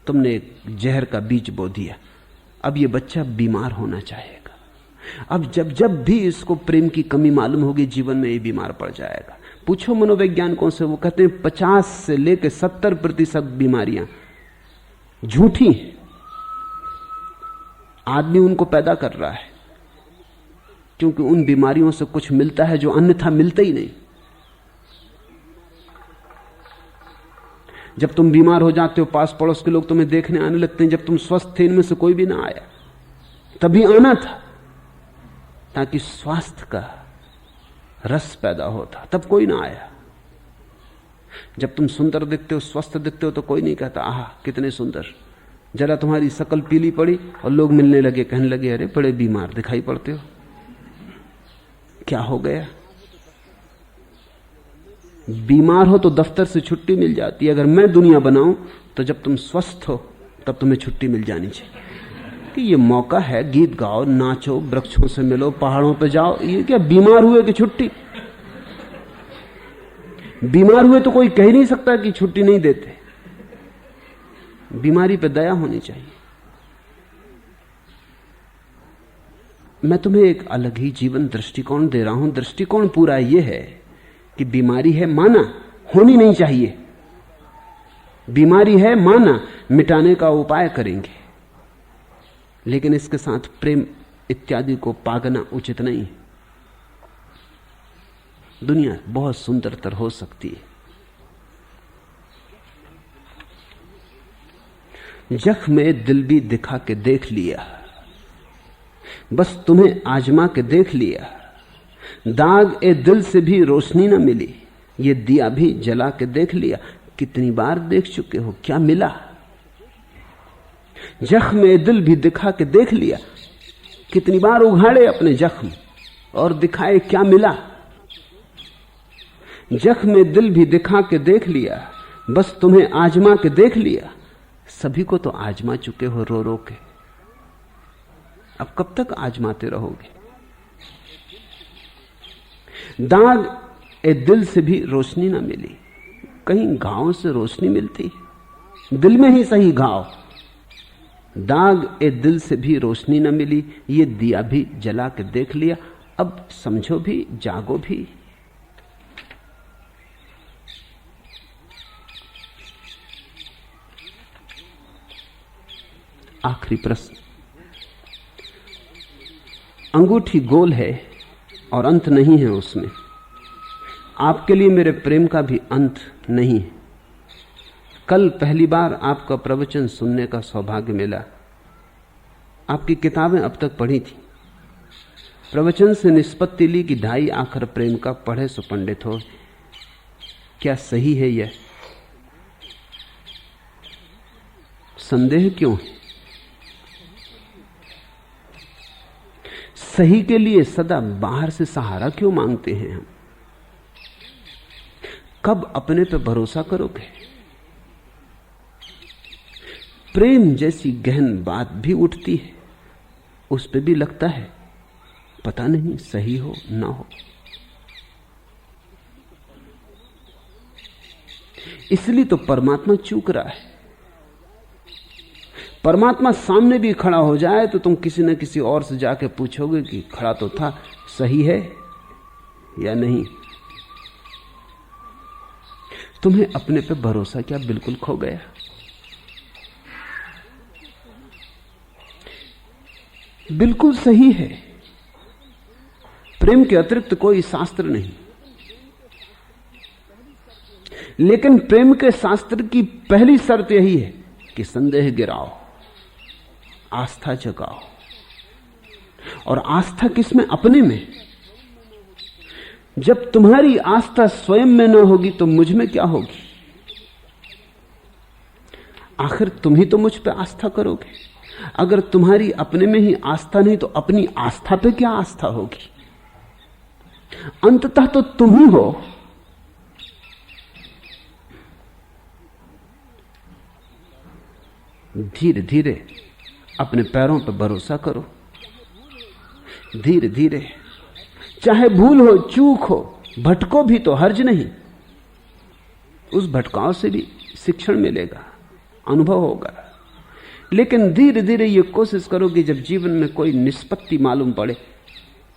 तुमने एक जहर का बीज बो दिया। अब ये बच्चा बीमार होना चाहेगा। अब जब जब भी इसको प्रेम की कमी मालूम होगी जीवन में, ये बीमार पड़ जाएगा। पूछो मनोवैज्ञानिकों से, वो कहते हैं 50 से लेकर 70% बीमारियां झूठी हैं। आदमी उनको पैदा कर रहा है क्योंकि उन बीमारियों से कुछ मिलता है जो अन्यथा मिलता ही नहीं। जब तुम बीमार हो जाते हो, पास पड़ोस के लोग तुम्हें देखने आने लगते हैं। जब तुम स्वस्थ थे, इनमें से कोई भी ना आया। तभी आना था ताकि स्वास्थ्य का रस पैदा होता, तब कोई ना आया। जब तुम सुंदर दिखते हो, स्वस्थ दिखते हो, तो कोई नहीं कहता आह कितने सुंदर। जरा तुम्हारी शकल पीली पड़ी और लोग मिलने लगे, कहने लगे अरे बड़े बीमार दिखाई पड़ते हो, क्या हो गया? बीमार हो तो दफ्तर से छुट्टी मिल जाती है। अगर मैं दुनिया बनाऊं तो जब तुम स्वस्थ हो तब तुम्हें छुट्टी मिल जानी चाहिए कि ये मौका है, गीत गाओ, नाचो, वृक्षों से मिलो, पहाड़ों पे जाओ। ये क्या बीमार हुए कि छुट्टी? बीमार हुए तो कोई कह नहीं सकता कि छुट्टी नहीं देते। बीमारी पे दया होनी चाहिए। मैं तुम्हें एक अलग ही जीवन दृष्टिकोण दे रहा हूं। दृष्टिकोण पूरा यह है कि बीमारी है, माना, होनी नहीं चाहिए। बीमारी है, माना, मिटाने का उपाय करेंगे, लेकिन इसके साथ प्रेम इत्यादि को पागना उचित नहीं है। दुनिया बहुत सुंदरतर हो सकती है। जख्म में दिल भी दिखा के देख लिया, बस तुम्हें आजमा के देख लिया। दाग ए दिल से भी रोशनी न मिली, ये दिया भी जला के देख लिया। कितनी बार देख चुके हो, क्या मिला? जख्म ए दिल भी दिखा के देख लिया। कितनी बार उघाड़े अपने जख्म और दिखाए, क्या मिला? जख्म ए दिल भी दिखा के देख लिया, बस तुम्हें आजमा के देख लिया। सभी को तो आजमा चुके हो रो रो के, अब कब तक आजमाते रहोगे? दाग ए दिल से भी रोशनी ना मिली। कहीं घाव से रोशनी मिलती? दिल में ही सही घाव। दाग ए दिल से भी रोशनी ना मिली, ये दिया भी जला के देख लिया। अब समझो भी, जागो भी। आखिरी प्रश्न। अंगूठी गोल है और अंत नहीं है उसमें। आपके लिए मेरे प्रेम का भी अंत नहीं है। कल पहली बार आपका प्रवचन सुनने का सौभाग्य मिला। आपकी किताबें अब तक पढ़ी थी। प्रवचन से निष्पत्ति ली कि ढाई आखर प्रेम का पढ़े सो पंडित हो। क्या सही है यह? संदेह क्यों है? सही के लिए सदा बाहर से सहारा क्यों मांगते हैं हम? कब अपने पे भरोसा करोगे? प्रेम जैसी गहन बात भी उठती है, उस पे भी लगता है पता नहीं सही हो ना हो। इसलिए तो परमात्मा चूक रहा है। परमात्मा सामने भी खड़ा हो जाए तो तुम किसी न किसी और से जाके पूछोगे कि खड़ा तो था, सही है या नहीं। तुम्हें अपने पे भरोसा क्या बिल्कुल खो गया? बिल्कुल सही है। प्रेम के अतिरिक्त कोई शास्त्र नहीं, लेकिन प्रेम के शास्त्र की पहली शर्त यही है कि संदेह गिराओ, आस्था जगाओ। और आस्था किसमें? अपने में। जब तुम्हारी आस्था स्वयं में न होगी तो मुझ में क्या होगी? आखिर तुम ही तो मुझ पे आस्था करोगे। अगर तुम्हारी अपने में ही आस्था नहीं तो अपनी आस्था पे क्या आस्था होगी? अंततः तो तुम ही हो। धीरे धीरे अपने पैरों पर भरोसा करो। धीरे धीरे, चाहे भूल हो, चूक हो, भटको भी तो हर्ज नहीं। उस भटकाव से भी शिक्षण मिलेगा, अनुभव होगा। लेकिन धीरे धीरे ये कोशिश करो कि जब जीवन में कोई निष्पत्ति मालूम पड़े,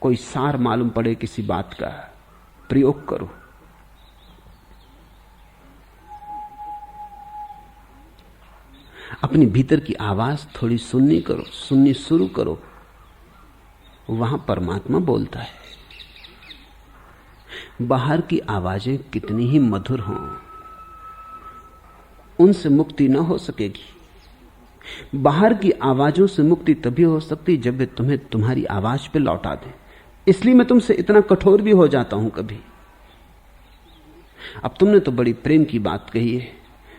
कोई सार मालूम पड़े किसी बात का, प्रयोग करो। अपनी भीतर की आवाज थोड़ी सुननी शुरू करो। वहां परमात्मा बोलता है। बाहर की आवाजें कितनी ही मधुर हों, उनसे मुक्ति ना हो सकेगी। बाहर की आवाजों से मुक्ति तभी हो सकती जब वे तुम्हें तुम्हारी आवाज पे लौटा दें। इसलिए मैं तुमसे इतना कठोर भी हो जाता हूं कभी। अब तुमने तो बड़ी प्रेम की बात कही है,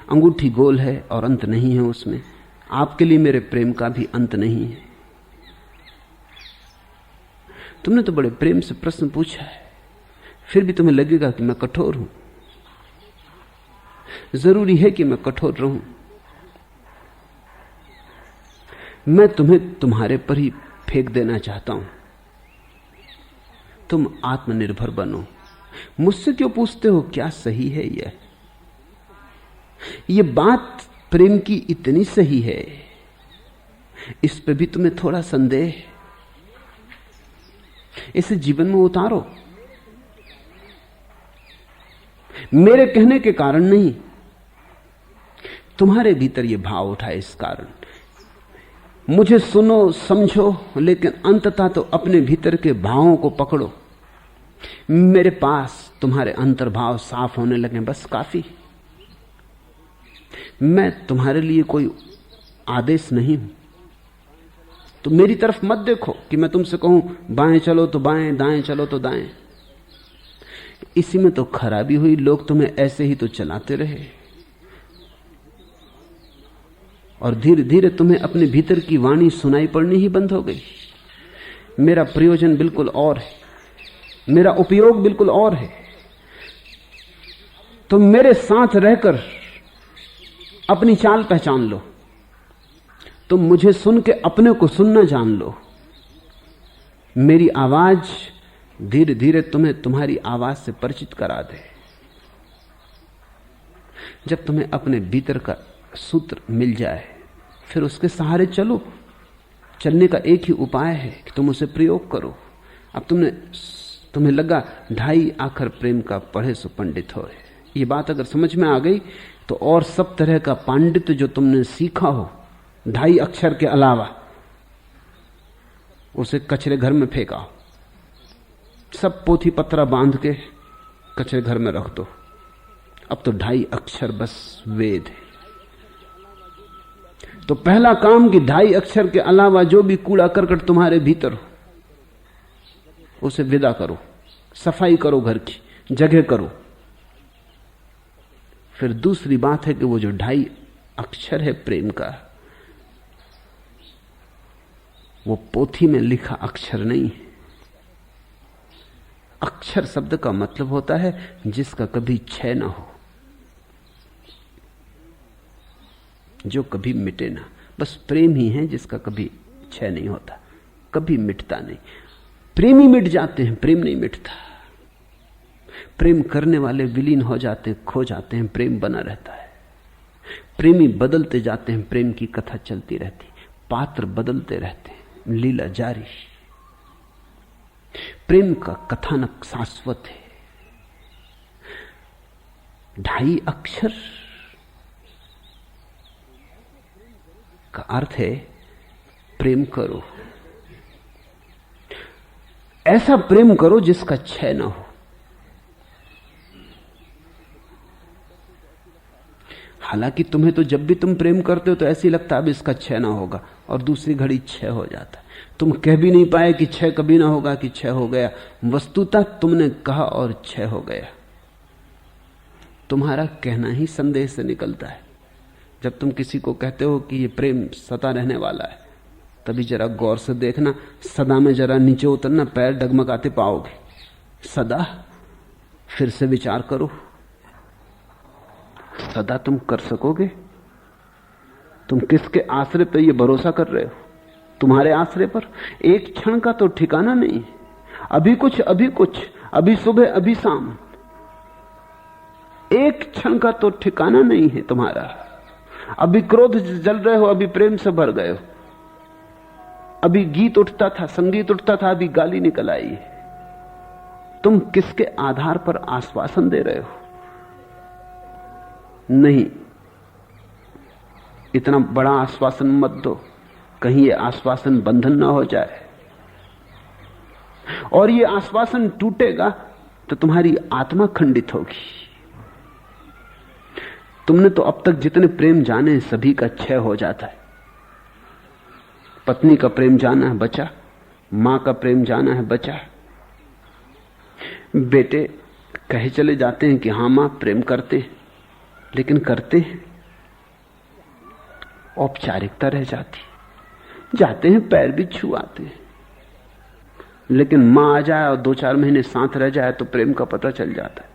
अंगूठी गोल है और अंत नहीं है उसमें। आपके लिए मेरे प्रेम का भी अंत नहीं है। तुमने तो बड़े प्रेम से प्रश्न पूछा है, फिर भी तुम्हें लगेगा कि मैं कठोर हूं। जरूरी है कि मैं कठोर रहूं। मैं तुम्हें तुम्हारे पर ही फेंक देना चाहता हूं। तुम आत्मनिर्भर बनो। मुझसे क्यों पूछते हो क्या सही है? ये बात प्रेम की इतनी सही है, इस पे भी तुम्हें थोड़ा संदेह? इसे जीवन में उतारो। मेरे कहने के कारण नहीं, तुम्हारे भीतर यह भाव उठा इस कारण। मुझे सुनो, समझो, लेकिन अंततः तो अपने भीतर के भावों को पकड़ो। मेरे पास तुम्हारे अंतर्भाव साफ होने लगे, बस काफी। मैं तुम्हारे लिए कोई आदेश नहीं हूं। तो मेरी तरफ मत देखो कि मैं तुमसे कहूं बाएं चलो तो बाएं, दाएं चलो तो दाएं। इसी में तो खराबी हुई। लोग तुम्हें ऐसे ही तो चलाते रहे और धीरे धीरे तुम्हें अपने भीतर की वाणी सुनाई पड़नी ही बंद हो गई। मेरा प्रयोजन बिल्कुल और है, मेरा उपयोग बिल्कुल और है। तुम मेरे साथ रहकर अपनी चाल पहचान लो। तुम मुझे सुन के अपने को सुनना जान लो। मेरी आवाज धीरे धीरे तुम्हें तुम्हारी आवाज से परिचित करा दे। जब तुम्हें अपने भीतर का सूत्र मिल जाए, फिर उसके सहारे चलो। चलने का एक ही उपाय है कि तुम उसे प्रयोग करो। अब तुम्हें लगा 2.5 आखर प्रेम का पढ़े सो पंडित हो। ये बात अगर समझ में आ गई तो और सब तरह का पांडित्य जो तुमने सीखा हो 2.5 अक्षर के अलावा, उसे कचरे घर में फेंका। सब पोथी पत्रा बांध के कचरे घर में रख दो। अब तो 2.5 अक्षर बस वेद है। तो पहला काम कि 2.5 अक्षर के अलावा जो भी कूड़ा करकट तुम्हारे भीतर हो उसे विदा करो, सफाई करो, घर की जगह करो। फिर दूसरी बात है कि वो जो 2.5 अक्षर है प्रेम का, वो पोथी में लिखा अक्षर नहीं है। अक्षर शब्द का मतलब होता है जिसका कभी क्षय ना हो, जो कभी मिटे ना। बस प्रेम ही है जिसका कभी क्षय नहीं होता, कभी मिटता नहीं। प्रेमी मिट जाते हैं, प्रेम नहीं मिटता। प्रेम करने वाले विलीन हो जाते, खो जाते हैं, प्रेम बना रहता है। प्रेमी बदलते जाते हैं, प्रेम की कथा चलती रहती, पात्र बदलते रहते हैं, लीला जारी। प्रेम का कथानक शाश्वत है। 2.5 अक्षर का अर्थ है प्रेम करो, ऐसा प्रेम करो जिसका क्षय ना हो। हालांकि तुम्हें तो जब भी तुम प्रेम करते हो तो ऐसे ही लगता है अब इसका क्षय ना होगा, और दूसरी घड़ी क्षय हो जाता है। तुम कह भी नहीं पाए कि क्षय कभी ना होगा कि क्षय हो गया। वस्तुतः तुमने कहा और क्षय हो गया। तुम्हारा कहना ही संदेह से निकलता है। जब तुम किसी को कहते हो कि ये प्रेम सदा रहने वाला है, तभी जरा गौर से देखना, सदा में जरा नीचे उतरना, पैर डगमगाते पाओगे। सदा, फिर से विचार करो, सदा तुम कर सकोगे? तुम किसके आश्रय पर यह भरोसा कर रहे हो? तुम्हारे आश्रय पर? एक क्षण का तो ठिकाना नहीं। अभी कुछ, अभी कुछ, अभी सुबह, अभी शाम, एक क्षण का तो ठिकाना नहीं है तुम्हारा। अभी क्रोध जल रहे हो, अभी प्रेम से भर गए हो। अभी गीत उठता था, संगीत उठता था, अभी गाली निकल आई। तुम किसके आधार पर आश्वासन दे रहे हो? नहीं, इतना बड़ा आश्वासन मत दो, कहीं ये आश्वासन बंधन ना हो जाए। और ये आश्वासन टूटेगा तो तुम्हारी आत्मा खंडित होगी। तुमने तो अब तक जितने प्रेम जाने सभी का क्षय हो जाता है। पत्नी का प्रेम जाना है, बचा। मां का प्रेम जाना है, बचा। बेटे कहे चले जाते हैं कि हां मां प्रेम करते हैं, लेकिन करते हैं, औपचारिकता रह जाती। जाते हैं, पैर भी छुआते हैं, लेकिन मां आ जाए और 2-4 महीने साथ रह जाए तो प्रेम का पता चल जाता है।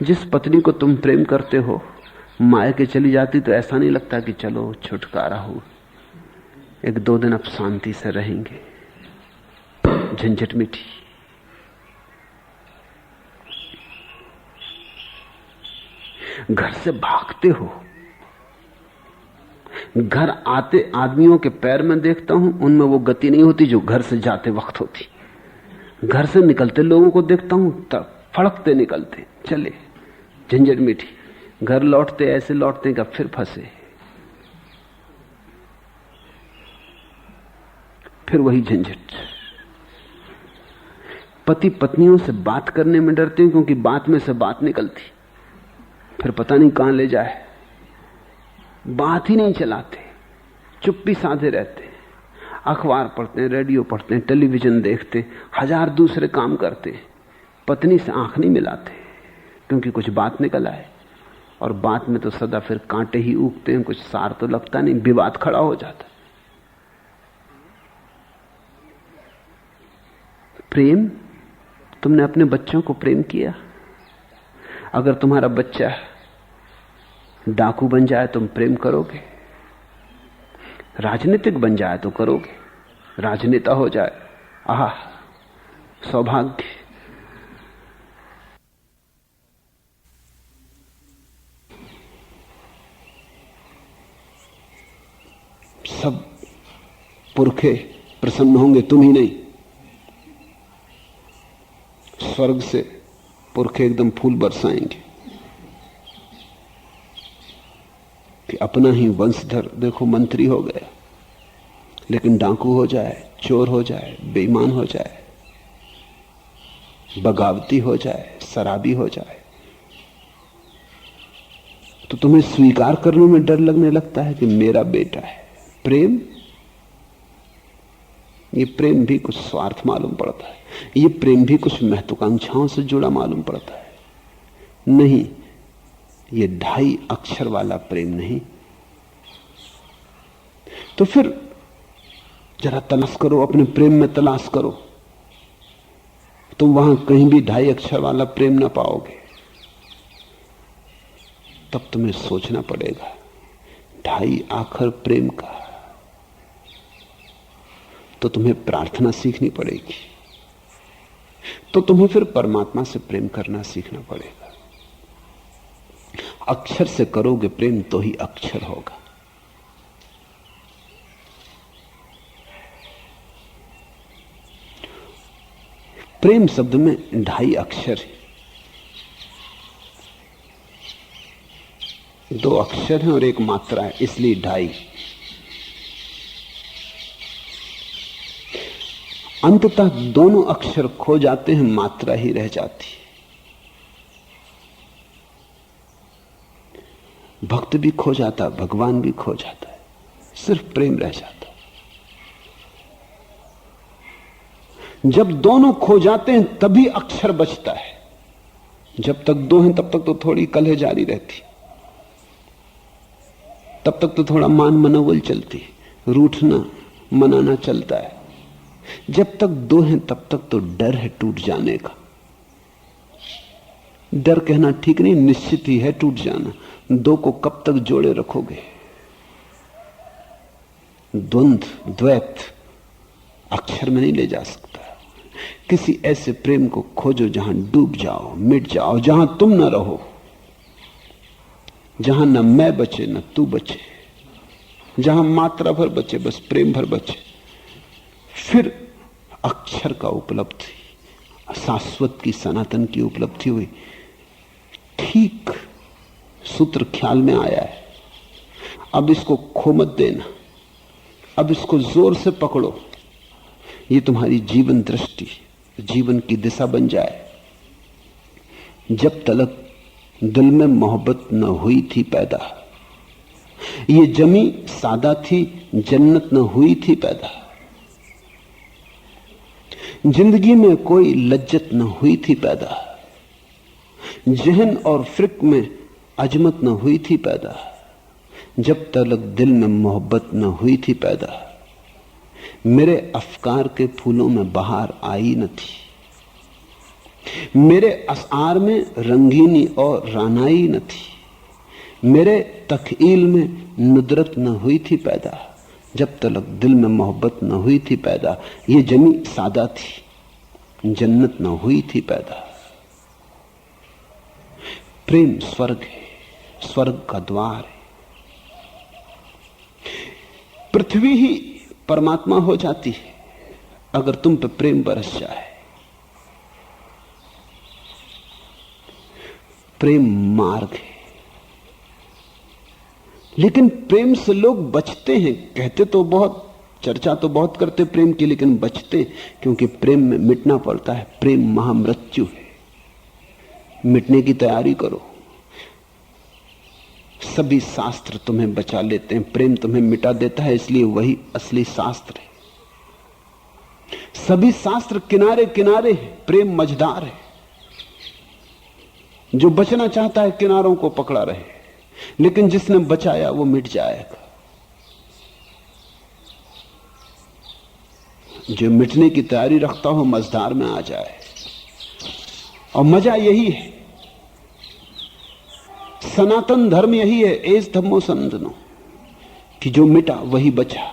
जिस पत्नी को तुम प्रेम करते हो माए के चली जाती तो ऐसा नहीं लगता कि चलो छुटकारा हो, 1-2 दिन अब शांति से रहेंगे, झंझट मिटी। घर से भागते हो, घर आते आदमियों के पैर में देखता हूं, उनमें वो गति नहीं होती जो घर से जाते वक्त होती। घर से निकलते लोगों को देखता हूं, तब फड़कते निकलते, चले, झंझट मीठी। घर लौटते ऐसे लौटते कि फिर फंसे, फिर वही झंझट। पति पत्नियों से बात करने में डरते हैं क्योंकि बात में से बात निकलती, फिर पता नहीं कहां ले जाए। बात ही नहीं चलाते, चुप्पी साधे रहते, अखबार पढ़ते हैं, रेडियो पढ़ते हैं, टेलीविजन देखते, 1000 दूसरे काम करते, पत्नी से आंख नहीं मिलाते क्योंकि कुछ बात निकल आए। और बात में तो सदा फिर कांटे ही उगते हैं, कुछ सार तो लगता नहीं, विवाद खड़ा हो जाता। प्रेम, तुमने अपने बच्चों को प्रेम किया? अगर तुम्हारा बच्चा डाकू बन जाए तुम प्रेम करोगे? राजनीतिक बन जाए तो करोगे? राजनेता हो जाए, आह सौभाग्य। सब पुरखे प्रसन्न होंगे, तुम ही नहीं। स्वर्ग से पुरखे एकदम फूल बरसाएंगे कि अपना ही वंशधर देखो मंत्री हो गया, लेकिन डाकू हो जाए, चोर हो जाए, बेईमान हो जाए, बगावती हो जाए, शराबी हो जाए, तो तुम्हें स्वीकार करने में डर लगने लगता है कि मेरा बेटा है। प्रेम, ये प्रेम भी कुछ स्वार्थ मालूम पड़ता है, ये प्रेम भी कुछ महत्वाकांक्षाओं से जुड़ा मालूम पड़ता है। नहीं, ये 2.5 अक्षर वाला प्रेम नहीं। तो फिर जरा तलाश करो, अपने प्रेम में तलाश करो। तुम वहां कहीं भी 2.5 अक्षर वाला प्रेम ना पाओगे। तब तुम्हें सोचना पड़ेगा 2.5 आखर प्रेम का, तो तुम्हें प्रार्थना सीखनी पड़ेगी, तो तुम्हें फिर परमात्मा से प्रेम करना सीखना पड़ेगा। अक्षर से करोगे प्रेम तो ही अक्षर होगा। प्रेम शब्द में 2.5 अक्षर है, 2 अक्षर हैं और 1 मात्रा है, इसलिए 2.5। अंततः दोनों अक्षर खो जाते हैं, मात्रा ही रह जाती है। भक्त भी खो जाता है, भगवान भी खो जाता है, सिर्फ प्रेम रह जाता है। जब दोनों खो जाते हैं तभी अक्षर बचता है। जब तक 2 हैं तब तक तो थोड़ी कलह जारी रहती, तब तक तो थोड़ा मान मनोवल चलती, रूठना मनाना चलता है। जब तक 2 हैं तब तक तो डर है टूट जाने का। डर कहना ठीक नहीं, निश्चित ही है टूट जाना। 2 को कब तक जोड़े रखोगे? द्वंद्व, द्वैत अक्षर में नहीं ले जा सकता। किसी ऐसे प्रेम को खोजो जहां डूब जाओ, मिट जाओ, जहां तुम न रहो, जहां न मैं बचे न तू बचे, जहां मात्रा भर बचे, बस प्रेम भर बचे। फिर अक्षर का उपलब्धि, शाश्वत की, सनातन की उपलब्धि हुई। ठीक सूत्र ख्याल में आया है। अब इसको खो मत देना, अब इसको जोर से पकड़ो। ये तुम्हारी जीवन दृष्टि, जीवन की दिशा बन जाए। जब तलक दिल में मोहब्बत न हुई थी पैदा, ये जमी सादा थी, जन्नत न हुई थी पैदा। जिंदगी में कोई लज्जत न हुई थी पैदा, जहन और फिक्र में अजमत न हुई थी पैदा। जब तलक दिल में मोहब्बत न हुई थी पैदा, मेरे अफकार के फूलों में बहार आई न थी, मेरे अशआर में रंगीनी और रानाई न थी, मेरे तखील में नुदरत न हुई थी पैदा। जब तलक दिल में मोहब्बत न हुई थी पैदा, ये जमी सादा थी, जन्नत न हुई थी पैदा। प्रेम स्वर्ग है, स्वर्ग का द्वार है। पृथ्वी ही परमात्मा हो जाती है अगर तुम पे प्रेम बरस जाए। प्रेम मार्ग है, लेकिन प्रेम से लोग बचते हैं। कहते तो बहुत, चर्चा तो बहुत करते प्रेम की, लेकिन बचते क्योंकि प्रेम में मिटना पड़ता है। प्रेम महामृत्यु है, मिटने की तैयारी करो। सभी शास्त्र तुम्हें बचा लेते हैं, प्रेम तुम्हें मिटा देता है, इसलिए वही असली शास्त्र है। सभी शास्त्र किनारे किनारे है, प्रेम मझधार है। जो बचना चाहता है किनारों को पकड़ा रहे, लेकिन जिसने बचाया वो मिट जाएगा। जो मिटने की तैयारी रखता हो मझधार में आ जाए। और मजा यही है, सनातन धर्म यही है, एस धम्मो सनातनो, कि जो मिटा वही बचा।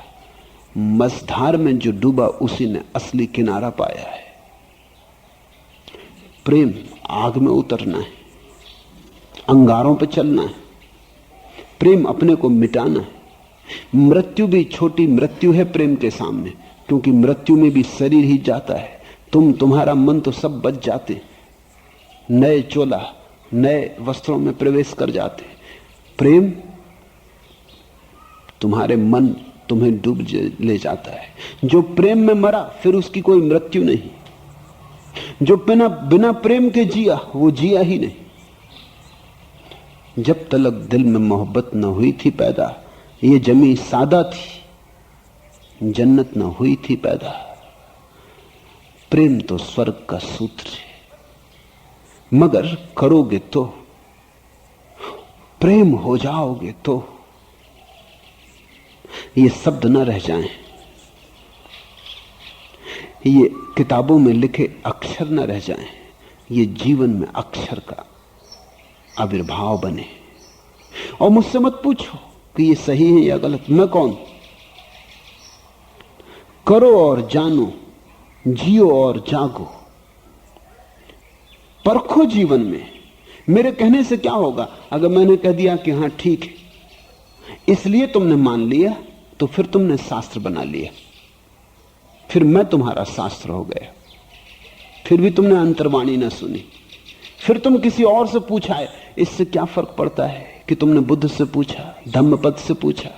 मझधार में जो डूबा उसी ने असली किनारा पाया है। प्रेम आग में उतरना है, अंगारों पे चलना है। प्रेम अपने को मिटाना है। मृत्यु भी छोटी मृत्यु है प्रेम के सामने, क्योंकि मृत्यु में भी शरीर ही जाता है। तुम्हारा मन तो सब बच जाते, नए चोला नए वस्त्रों में प्रवेश कर जाते। प्रेम तुम्हारे मन तुम्हें डूब ले जाता है। जो प्रेम में मरा फिर उसकी कोई मृत्यु नहीं। जो बिना प्रेम के जिया वो जिया ही नहीं। जब तलक दिल में मोहब्बत न हुई थी पैदा, ये जमी सादा थी, जन्नत न हुई थी पैदा। प्रेम तो स्वर्ग का सूत्र है, मगर करोगे तो, प्रेम हो जाओगे तो। ये शब्द न रह जाएं, ये किताबों में लिखे अक्षर न रह जाएं, ये जीवन में अक्षर का आविर्भाव बने। और मुझसे मत पूछो कि ये सही है या गलत, मैं कौन? करो और जानो, जियो और जागो, परखो जीवन में। मेरे कहने से क्या होगा? अगर मैंने कह दिया कि हां ठीक है, इसलिए तुमने मान लिया, तो फिर तुमने शास्त्र बना लिया, फिर मैं तुम्हारा शास्त्र हो गया। फिर भी तुमने अंतर्वाणी ना सुनी, फिर तुम किसी और से पूछा है। इससे क्या फर्क पड़ता है कि तुमने बुद्ध से पूछा, धम्मपद से पूछा,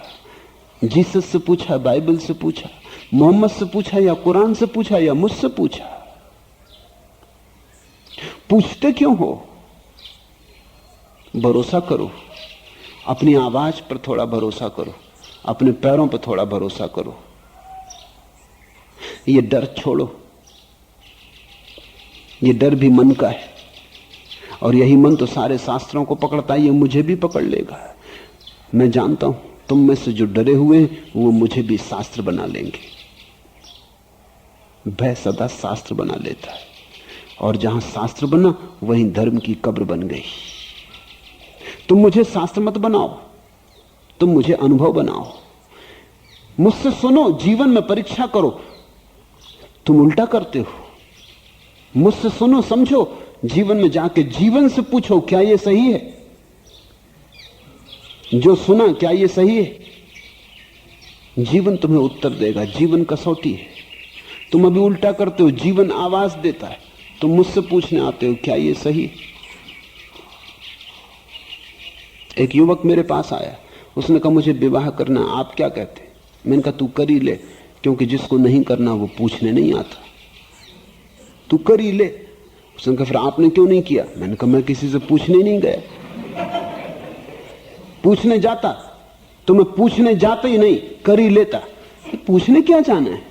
जीसस से पूछा, बाइबल से पूछा, मोहम्मद से पूछा, या कुरान से पूछा, या मुझसे पूछा? पूछते क्यों हो? भरोसा करो, अपनी आवाज पर थोड़ा भरोसा करो, अपने पैरों पर थोड़ा भरोसा करो। ये डर छोड़ो। ये डर भी मन का है, और यही मन तो सारे शास्त्रों को पकड़ता है। ये मुझे भी पकड़ लेगा। मैं जानता हूं तुम में से जो डरे हुए हैं वो मुझे भी शास्त्र बना लेंगे। भय सदा शास्त्र बना लेता है, और जहां शास्त्र बना वहीं धर्म की कब्र बन गई। तुम मुझे शास्त्र मत बनाओ, तुम मुझे अनुभव बनाओ। मुझसे सुनो, जीवन में परीक्षा करो। तुम उल्टा करते हो। मुझसे सुनो, समझो, जीवन में जाके जीवन से पूछो क्या ये सही है? जो सुना क्या ये सही है? जीवन तुम्हें उत्तर देगा। जीवन कसौटी है। तुम अभी उल्टा करते हो, जीवन आवाज देता है। तुम मुझसे पूछने आते हो क्या ये सही है? एक युवक मेरे पास आया, उसने कहा मुझे विवाह करना, आप क्या कहते हैं? मैंने कहा तू कर ही ले, क्योंकि जिसको नहीं करना वो पूछने नहीं आता। तू कर ही ले। उसने कहा फिर आपने क्यों नहीं किया? मैंने कहा मैं किसी से पूछने नहीं गया। पूछने जाता तो मैं पूछने जाता ही नहीं, कर ही लेता। पूछने क्या जाना है?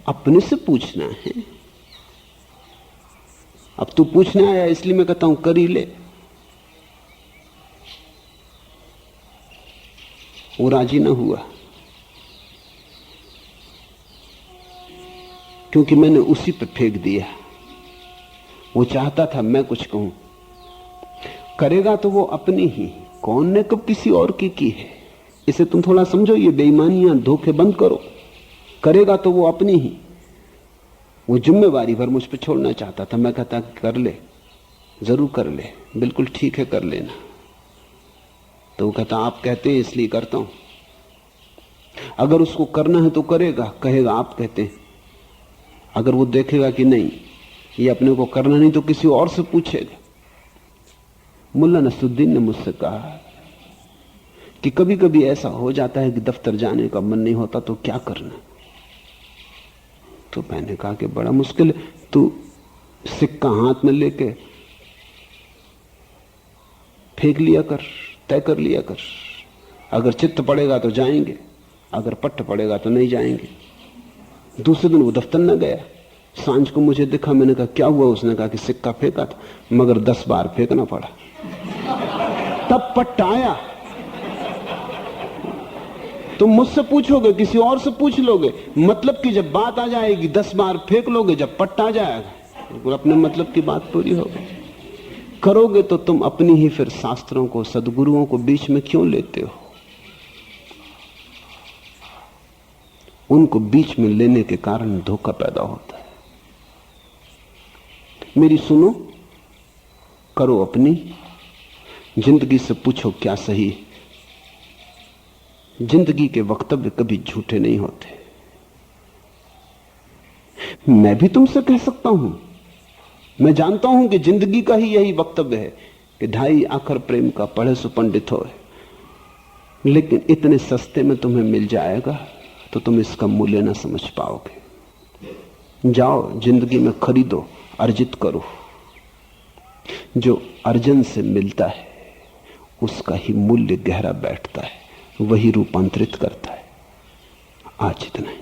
अपने से पूछना है। अब तू पूछने आया इसलिए मैं कहता हूं कर ही ले। वो राजी ना हुआ, क्योंकि मैंने उसी पे फेंक दिया। वो चाहता था मैं कुछ कहूं। करेगा तो वो अपनी ही, कौन ने कब किसी और की है। इसे तुम थोड़ा समझो, ये बेईमानियां, धोखे बंद करो। करेगा तो वो अपनी ही। वो जिम्मेवारी भर मुझ पे छोड़ना चाहता था। मैं कहता कर ले, जरूर कर ले, बिल्कुल ठीक है कर लेना। तो वो कहता आप कहते हैं इसलिए करता हूं। अगर उसको करना है तो करेगा, कहेगा आप कहते हैं। अगर वो देखेगा कि नहीं ये अपने को करना नहीं, तो किसी और से पूछेगा। मुल्ला नसरुद्दीन ने मुझसे कहा कि कभी कभी ऐसा हो जाता है कि दफ्तर जाने का मन नहीं होता, तो क्या करना? तो मैंने कहा कि बड़ा मुश्किल है। तू सिक्का हाथ में लेके फेंक लिया कर, तय कर लिया कर। अगर चित्त पड़ेगा तो जाएंगे, अगर पट्ट पड़ेगा तो नहीं जाएंगे। दूसरे दिन वो दफ्तर न गया। सांझ को मुझे दिखा। मैंने कहा क्या हुआ? उसने कहा कि सिक्का फेंका था, मगर 10 बार फेंकना पड़ा, तब पट्ट आया। तुम मुझसे पूछोगे, किसी और से पूछ लोगे, मतलब कि जब बात आ जाएगी 10 बार फेंक लोगे, जब पट्ट आ जाएगा अपने मतलब की बात पूरी होगी। करोगे तो तुम अपनी ही फिर शास्त्रों को, सदगुरुओं को बीच में क्यों लेते हो? उनको बीच में लेने के कारण धोखा पैदा होता है। मेरी सुनो, करो अपनी। जिंदगी से पूछो क्या सही है। जिंदगी के वक्तव्य कभी झूठे नहीं होते। मैं भी तुमसे कह सकता हूं, मैं जानता हूं कि जिंदगी का ही यही वक्तव्य है कि 2.5 अखर प्रेम का पढ़े सो पंडित होए। लेकिन इतने सस्ते में तुम्हें मिल जाएगा तो तुम इसका मूल्य ना समझ पाओगे। जाओ जिंदगी में खरीदो, अर्जित करो। जो अर्जन से मिलता है उसका ही मूल्य गहरा बैठता है, वही रूपांतरित करता है। आज इतना ही।